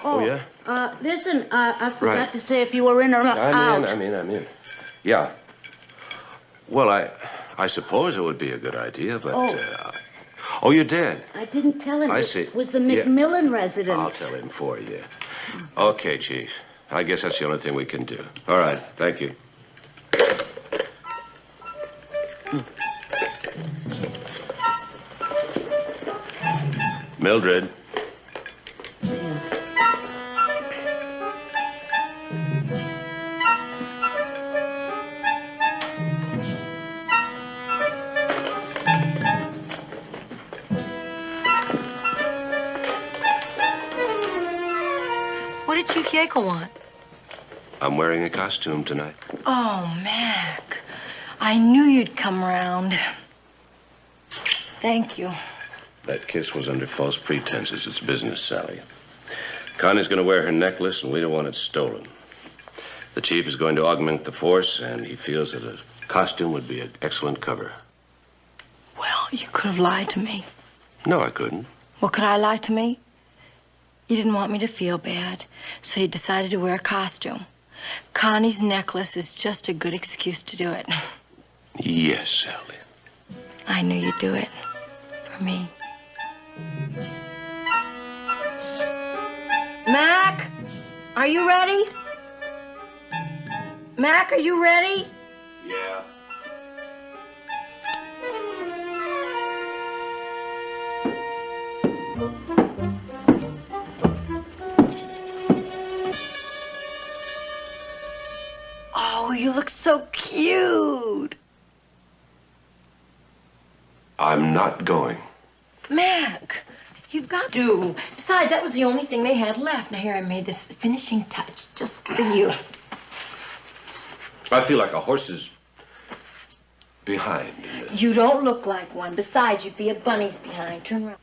Oh, yeah? Listen, I forgot Right. to say if you were in or out. I'm in. Yeah. Well, I suppose it would be a good idea, but... Oh, you did? I didn't tell him. I see. It was the Yeah. McMillan residence. I'll tell him for you. Okay, Chief. I guess that's the only thing we can do. All right, thank you. Mildred. What did Chief Yakel want? I'm wearing a costume tonight. Oh, Mac. I knew you'd come around. Thank you. That kiss was under false pretenses. It's business, Sally. Connie's going to wear her necklace, and we don't want it stolen. The chief is going to augment the force, and he feels that a costume would be an excellent cover. Well, you could have lied to me. No, I couldn't. Well, could I lie to me? You didn't want me to feel bad, so you decided to wear a costume. Connie's necklace is just a good excuse to do it. Yes, Sally. I knew you'd do it. For me. Mac, are you ready? Mac, are you ready? Yeah. Oh, you look so cute. I'm not going. Mac, you've got to. Besides, that was the only thing they had left. Now, here, I made this finishing touch just for you. I feel like a horse's behind. You don't look like one. Besides, you'd be a bunny's behind. Turn around.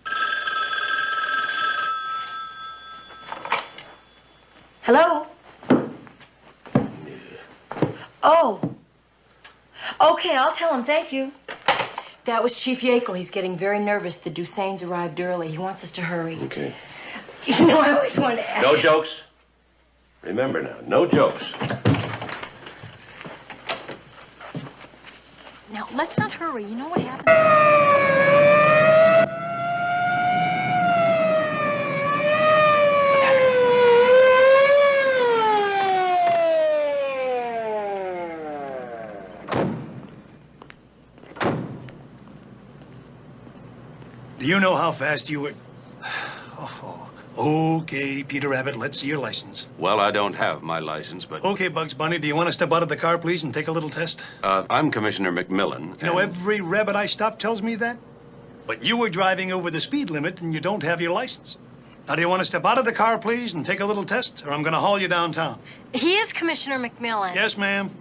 Hello? Oh. Okay, I'll tell him. Thank you. That was Chief Yakel. He's getting very nervous. The Dusains arrived early. He wants us to hurry. Okay. You know, I always wanted to ask... No jokes. Remember now, no jokes. Now, let's not hurry. You know what happened? Do you know how fast you were... Oh, okay, Peter Rabbit, let's see your license. Well, I don't have my license, but... Okay, Bugs Bunny, do you want to step out of the car, please, and take a little test? I'm Commissioner McMillan. You know, every rabbit I stop tells me that. But you were driving over the speed limit, and you don't have your license. Now, do you want to step out of the car, please, and take a little test, or I'm going to haul you downtown? He is Commissioner McMillan. Yes, ma'am.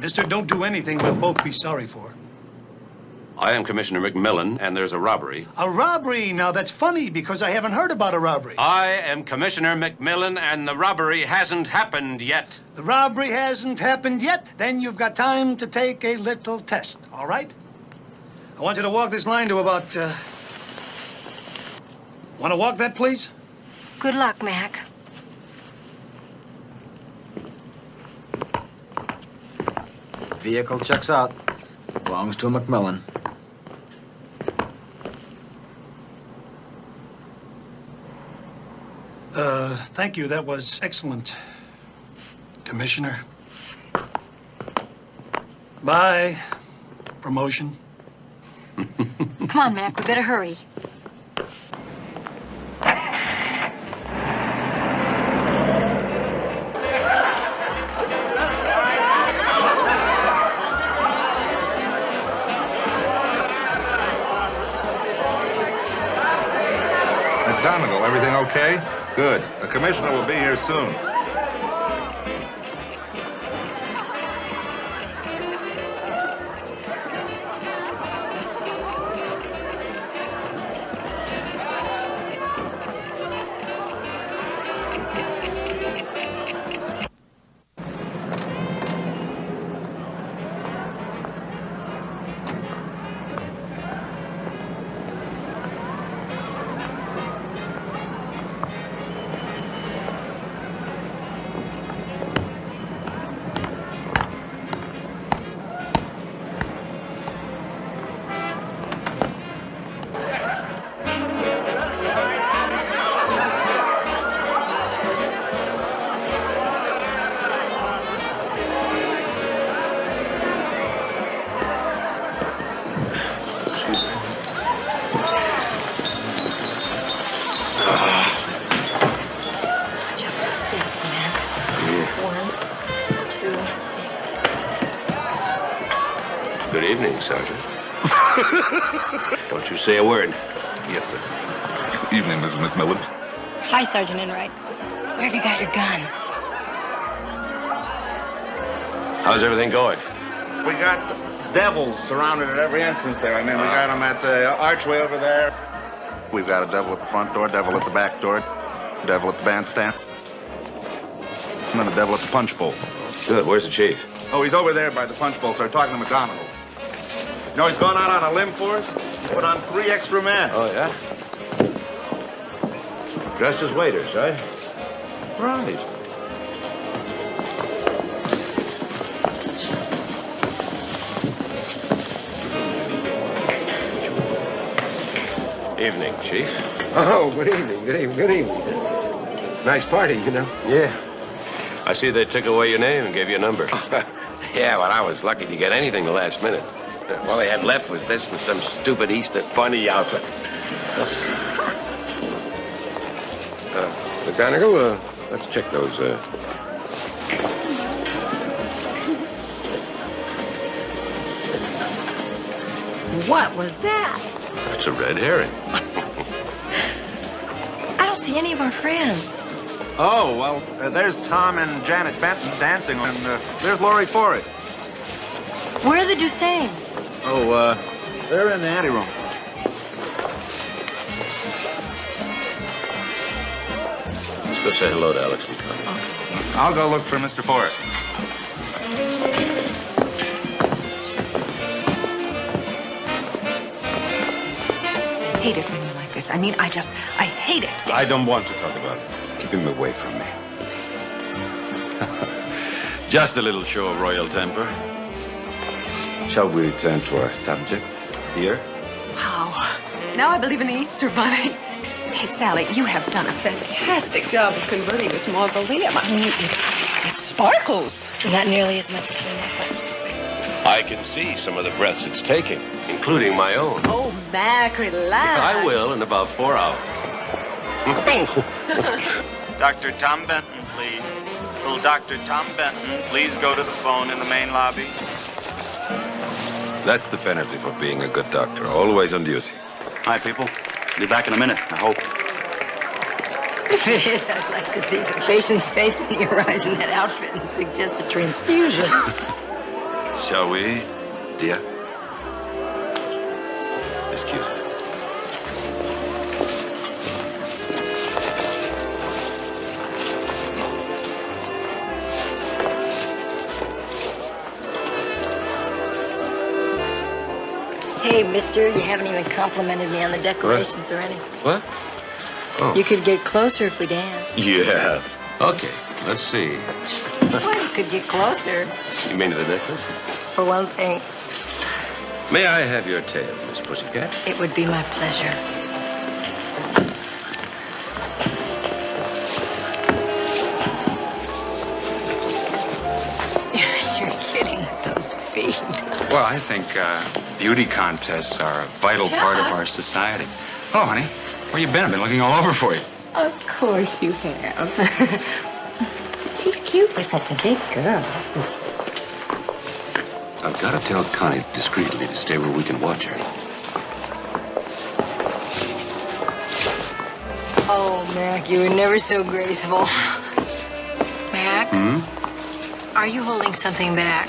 Mister, don't do anything we'll both be sorry for. I am Commissioner McMillan, and there's a robbery. A robbery? Now, that's funny, because I haven't heard about a robbery. I am Commissioner McMillan, and the robbery hasn't happened yet. The robbery hasn't happened yet? Then you've got time to take a little test, all right? I want you to walk this line to about, Want to walk that, please? Good luck, Mac. Vehicle checks out. Belongs to McMillan. Thank you. That was excellent, Commissioner. Bye. Promotion. Come on, Mac. We better hurry. McDonald, everything okay? Good. The commissioner will be here soon. Good evening, Sergeant. Don't you say a word. Yes, sir. Good evening, Mrs. McMillan. Hi, Sergeant Enright. Where have you got your gun? How's everything going? We got devils surrounded at every entrance there. I mean, we got them at the archway over there. We've got a devil at the front door, devil at the back door, devil at the bandstand, and then a devil at the punch bowl. Good. Where's the chief? Oh, he's over there by the punch bowl, sir, talking to McGonagall. You know, he's gone out on a limb for us, put on 3 extra men. Oh, yeah? Dressed as waiters, right? Right. Evening, Chief. Oh, good evening, good evening, good evening. Nice party, you know. Yeah. I see they took away your name and gave you a number. Yeah, well, I was lucky to get anything the last minute. All they had left was this and some stupid Easter bunny outfit. McGonagall, let's check those, What was that? It's a red herring. I don't see any of our friends. Oh, well, there's Tom and Janet Benton dancing, and there's Laurie Forrest. Where are the Dusanes? Oh, they're in the anteroom. Let's go say hello to Alex and Connie. I'll go look for Mr. Forrest. I hate it when you're like this. I mean, I hate it. I don't want to talk about it. Keep him away from me. Just a little show of royal temper. Shall we return to our subject, dear? Wow. Now I believe in the Easter Bunny. Hey, Sally, you have done a fantastic job of converting this mausoleum. I mean, it sparkles. Not nearly as much as your necklace. I can see some of the breaths it's taking, including my own. Oh, Mac, relax. I will in about 4 hours. Dr. Tom Benton, please. Will Dr. Tom Benton please go to the phone in the main lobby? That's the penalty for being a good doctor. Always on duty. Hi, people. Be back in a minute, I hope. If it is, I'd like to see the patient's face when he arrives in that outfit and suggest a transfusion. Shall we, dear? Excuse us. Hey, mister, you haven't even complimented me on the decorations already. What? Oh. You could get closer if we danced. Yeah. Okay, let's see. Well, you could get closer. You mean to the necklace? For one thing, May I have your tail, Miss Pussycat? it would be my pleasure. You're kidding with those feet. Well, I think beauty contests are a vital part of our society. Hello, honey. Where you been? I've been looking all over for you. Of course you have. She's cute for such a big girl. I've got to tell Connie discreetly to stay where we can watch her. Oh, Mac, you were never so graceful. Mac, are you holding something back?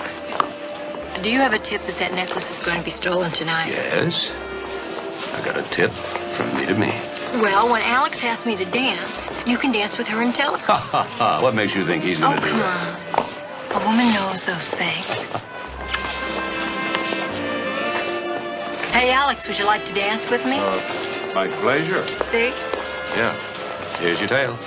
Do you have a tip that necklace is going to be stolen tonight? Yes. I got a tip from me to me. Well, when Alex asks me to dance, you can dance with her and tell her. Ha ha ha. What makes you think he's going to do Come that? on. A woman knows those things. Hey, Alex, would you like to dance with me? My pleasure. See? Yeah. Here's your tail.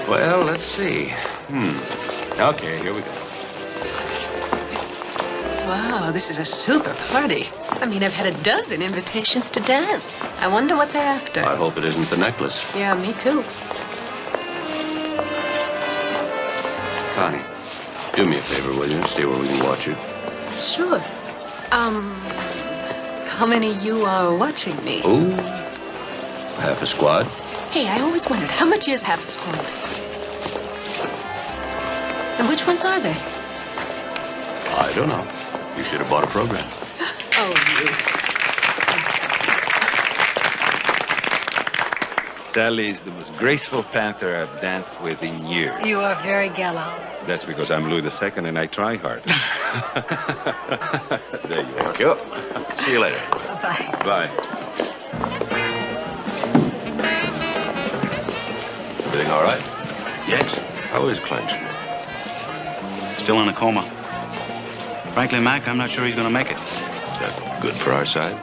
Well, let's see. Okay, here we go. Wow, this is a super party. I mean, I've had a dozen invitations to dance. I wonder what they're after. I hope it isn't the necklace. Yeah, me too. Connie, do me a favor, will you? Stay where we can watch her. Sure. How many you are watching me? Ooh, half a squad. Hey, I always wondered, how much is half a squad? And which ones are they? I don't know. You should have bought a program. Oh, you. Sally is the most graceful panther I've danced with in years. You are very gallant. That's because I'm Louis II and I try hard. There you are. Thank you. See you later. Bye-bye. Bye. Everything all right? Yes. How is Kleinschmidt? Still in a coma. Frankly, Mac, I'm not sure he's going to make it. Is that good for our side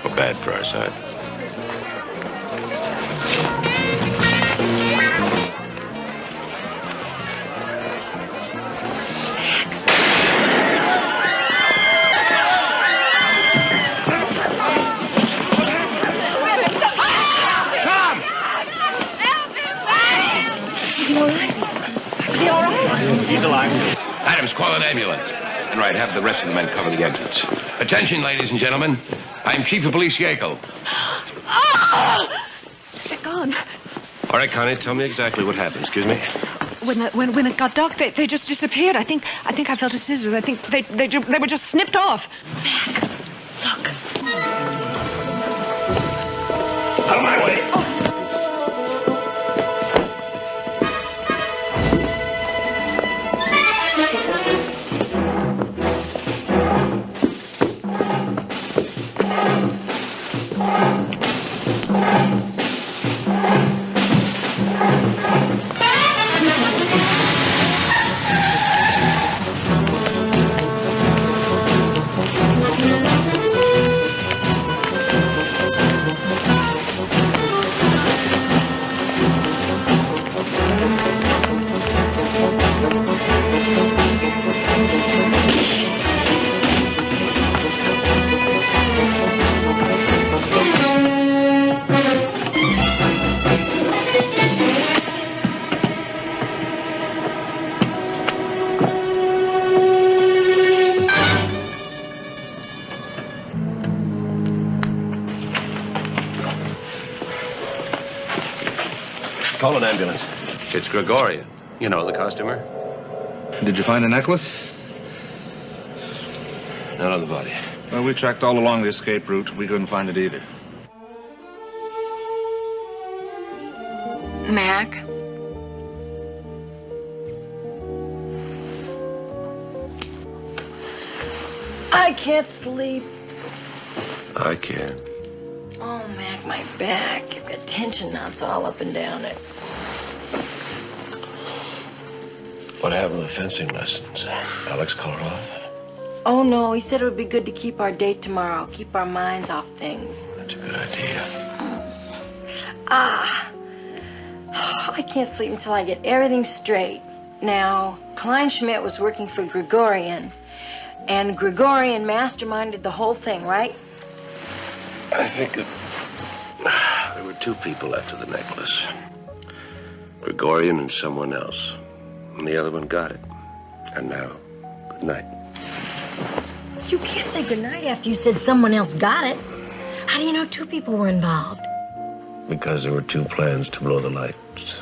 or bad for our side? He's alive. Adams, call an ambulance. And right, have the rest of the men cover the exits. Attention, ladies and gentlemen. I'm Chief of Police Yeakel. They're gone. All right, Connie, tell me exactly what happened. Excuse me. When it got dark, they just disappeared. I think I felt a scissors. I think they were just snipped off. Mac, look. Out of my way. Call an ambulance. It's Gregorian. You know, the costumer. Did you find the necklace? Not on the body. Well, we tracked all along the escape route. We couldn't find it either. Mac? I can't sleep. I can. Oh, Mac, my back. I've got tension knots all up and down it. What happened with fencing lessons? Alex called her off? Oh, no, he said it would be good to keep our date tomorrow, keep our minds off things. That's a good idea. I can't sleep until I get everything straight. Now, Kleinschmidt was working for Gregorian, and Gregorian masterminded the whole thing, right? I think that there were two people after the necklace. Gregorian and someone else. And the other one got it. And now, good night. You can't say goodnight after you said someone else got it. How do you know two people were involved? Because there were two plans to blow the lights.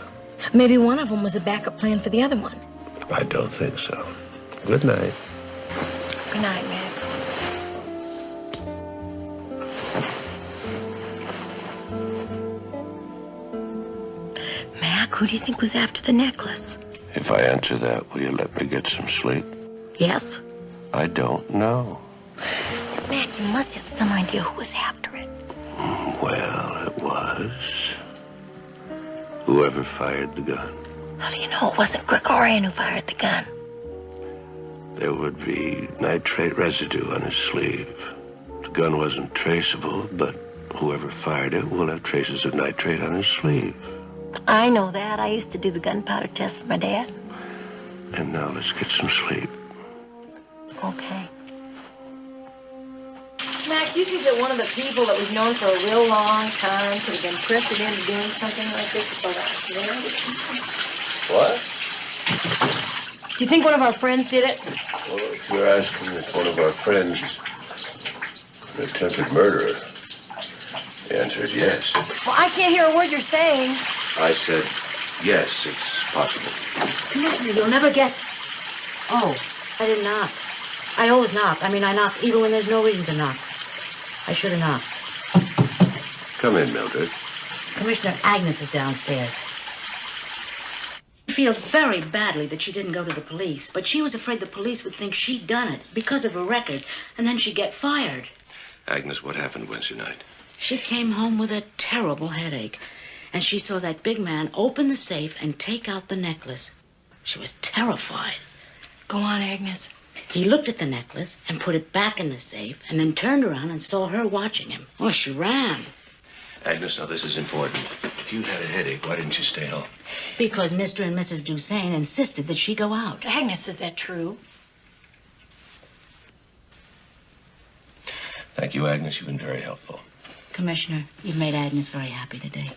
Maybe one of them was a backup plan for the other one. I don't think so. Good night. Good night, Mac. Mac, who do you think was after the necklace? If I answer that, will you let me get some sleep? Yes? I don't know. Mac, you must have some idea who was after it. Well, it was whoever fired the gun. How do you know it wasn't Gregorian who fired the gun? There would be nitrate residue on his sleeve. The gun wasn't traceable, but whoever fired it will have traces of nitrate on his sleeve. I know that. I used to do the gunpowder test for my dad. And now let's get some sleep. Okay. Mac, you think that one of the people that was known for a real long time could have been pressured into doing something like this by accident? What? Do you think one of our friends did it? Well, if you're asking if one of our friends is an attempted murderer, the answer is yes. Well, I can't hear a word you're saying. I said yes, it's possible. You'll never guess. Oh, I didn't knock. I always knock. I mean, I knock even when there's no reason to knock. I should have knocked. Come in, Mildred. Commissioner Agnes is downstairs. She feels very badly that she didn't go to the police, but she was afraid the police would think she'd done it because of her record, and then she'd get fired. Agnes, what happened Wednesday night? She came home with a terrible headache, and she saw that big man open the safe and take out the necklace. She was terrified. Go on, Agnes. He looked at the necklace and put it back in the safe, and then turned around and saw her watching him. Oh, she ran. Agnes, now this is important. If you had a headache, why didn't you stay home? Because Mr. and Mrs. Dusain insisted that she go out. Agnes, is that true? Thank you, Agnes. You've been very helpful. Commissioner, you've made Agnes very happy today.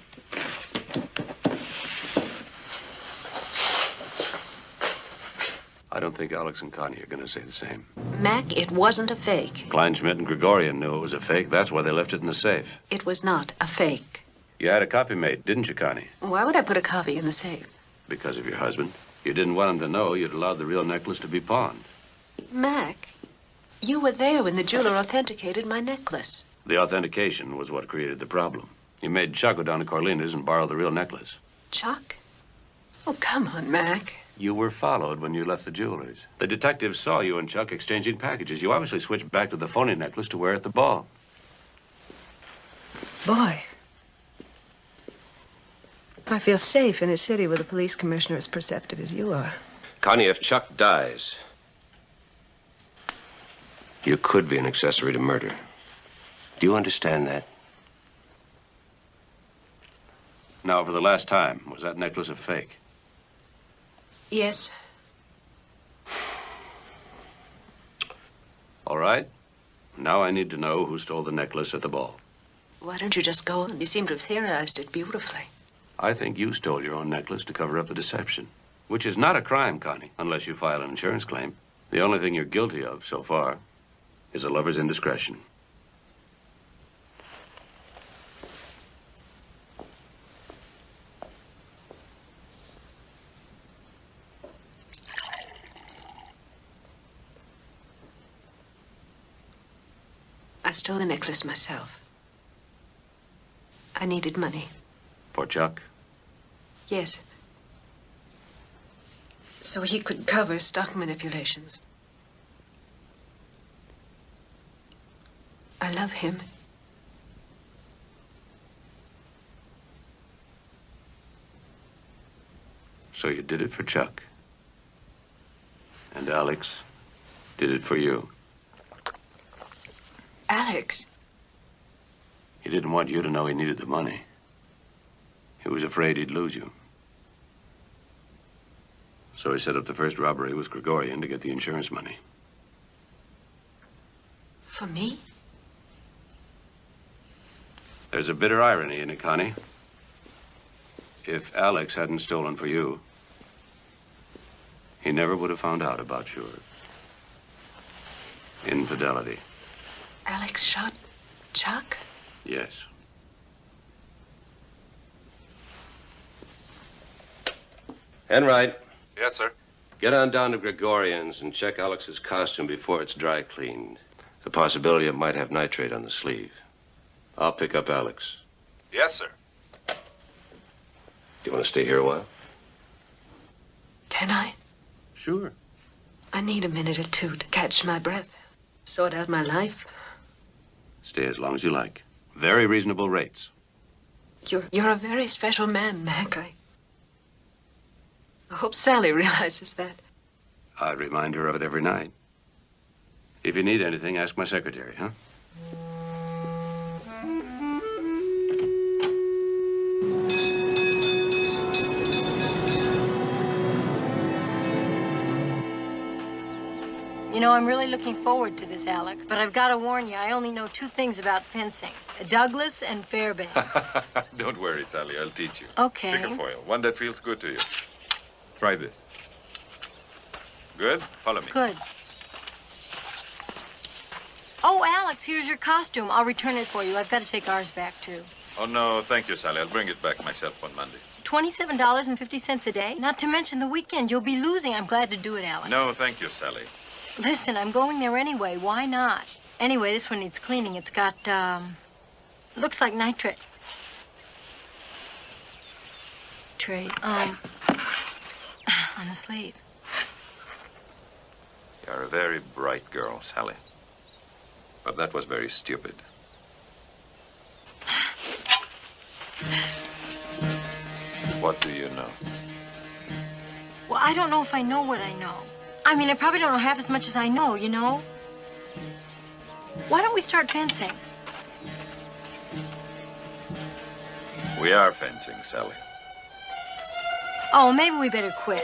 I don't think Alex and Connie are going to say the same. Mac, it wasn't a fake. Kleinschmidt and Gregorian knew it was a fake. That's why they left it in the safe. It was not a fake. You had a copy made, didn't you, Connie? Why would I put a copy in the safe? Because of your husband. You didn't want him to know you'd allowed the real necklace to be pawned. Mac, you were there when the jeweler authenticated my necklace. The authentication was what created the problem. You made Chuck go down to Corlina's and borrow the real necklace. Chuck? Oh, come on, Mac. You were followed when you left the jeweler's. The detectives saw you and Chuck exchanging packages. You obviously switched back to the phony necklace to wear at the ball. Boy. I feel safe in a city with a police commissioner as perceptive as you are. Connie, if Chuck dies, you could be an accessory to murder. Do you understand that? Now, for the last time, was that necklace a fake? Yes. All right. Now I need to know who stole the necklace at the ball. Why don't you just go on? You seem to have theorized it beautifully. I think you stole your own necklace to cover up the deception, which is not a crime, Connie, unless you file an insurance claim. The only thing you're guilty of so far is a lover's indiscretion. I stole the necklace myself. I needed money. For Chuck? Yes. So he could cover stock manipulations. I love him. So you did it for Chuck. And Alex did it for you. Alex? He didn't want you to know he needed the money. He was afraid he'd lose you. So he set up the first robbery with Gregorian to get the insurance money. For me? There's a bitter irony in it, Connie. If Alex hadn't stolen for you, he never would have found out about your infidelity. Alex shot Chuck? Yes. Enright. Yes, sir. Get on down to Gregorian's and check Alex's costume before it's dry cleaned. The possibility it might have nitrate on the sleeve. I'll pick up Alex. Yes, sir. Do you want to stay here a while? Can I? Sure. I need a minute or two to catch my breath, sort out my life. Stay as long as you like. Very reasonable rates. You're a very special man, Mac. I hope Sally realizes that. I remind her of it every night. If you need anything, ask my secretary, huh? You know, I'm really looking forward to this, Alex. But I've got to warn you, I only know two things about fencing. Douglas and Fairbanks. Don't worry, Sally. I'll teach you. Okay. Pick a foil. One that feels good to you. Try this. Good? Follow me. Good. Oh, Alex, here's your costume. I'll return it for you. I've got to take ours back, too. Oh, no, thank you, Sally. I'll bring it back myself on Monday. $27.50 a day? Not to mention the weekend. You'll be losing. I'm glad to do it, Alex. No, thank you, Sally. Listen, I'm going there anyway. Why not? Anyway, this one needs cleaning. It's got, looks like nitrate. trade. On the sleeve. You're a very bright girl, Sally. But that was very stupid. What do you know? Well, I don't know if I know what I know. I mean, I probably don't know half as much as I know, you know? Why don't we start fencing? We are fencing, Sally. Oh, maybe we better quit.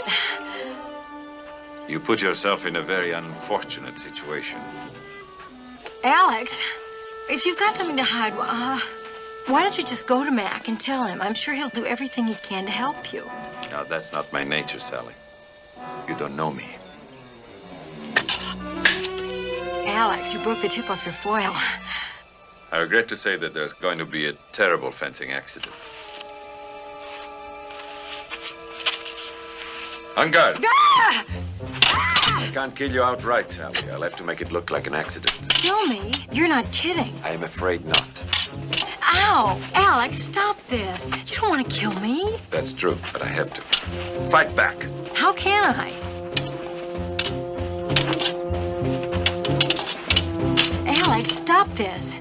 You put yourself in a very unfortunate situation. Alex, if you've got something to hide, why don't you just go to Mac and tell him? I'm sure he'll do everything he can to help you. Now, that's not my nature, Sally. You don't know me. Alex, you broke the tip off your foil. I regret to say that there's going to be a terrible fencing accident. On guard. Ah! I can't kill you outright, Sally. I'll have to make it look like an accident. Kill me? You're not kidding. I am afraid not. Ow! Alex, stop this. You don't want to kill me. That's true, but I have to. Fight back. How can I? Alex, stop this.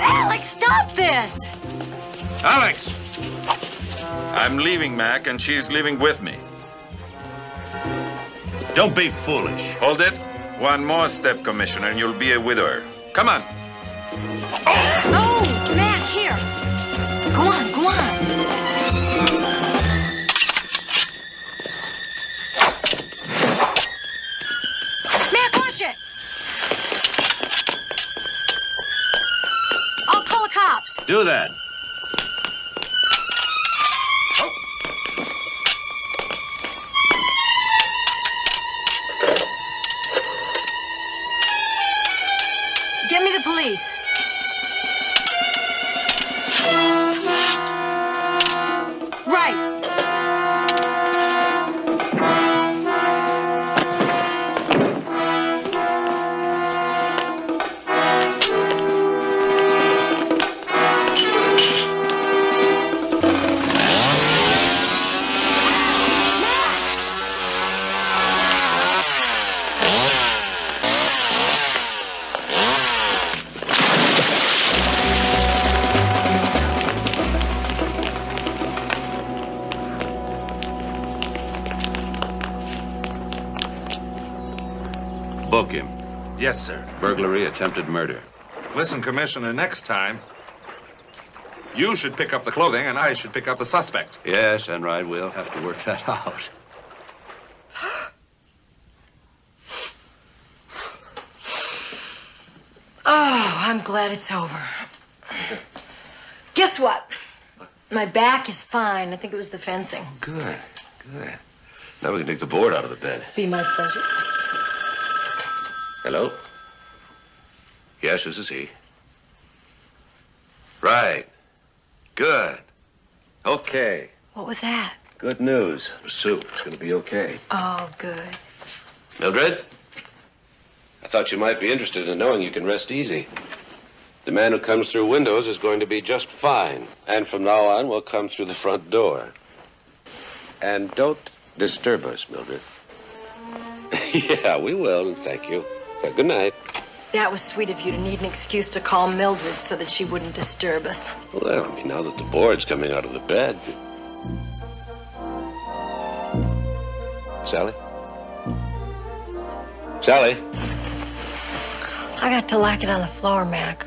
Alex, stop this! Alex! I'm leaving Mac, and she's leaving with me. Don't be foolish. Hold it. One more step, Commissioner, and you'll be a widower. Come on. Oh, Mac, here. Go on, go on. Mac, watch it. I'll call the cops. Do that. Get me the police. Right. Book him. Yes, sir. Burglary, attempted murder. Listen, Commissioner, next time, you should pick up the clothing and I should pick up the suspect. Yes, Enright, we'll have to work that out. Oh, I'm glad it's over. Guess what? My back is fine. I think it was the fencing. Good, good. Now we can take the board out of the bed. Be my pleasure. Hello? Yes, this is he. Right. Good. Okay. What was that? Good news. Sue, it's going to be okay. Oh, good. Mildred? I thought you might be interested in knowing you can rest easy. The man who comes through windows is going to be just fine. And from now on, will come through the front door. And don't disturb us, Mildred. Yeah, we will, and thank you. Good night. That was sweet of you to need an excuse to call Mildred so that she wouldn't disturb us. Well, I mean, now that the board's coming out of the bed. Sally? Sally? I got to lock it on the floor, Mac.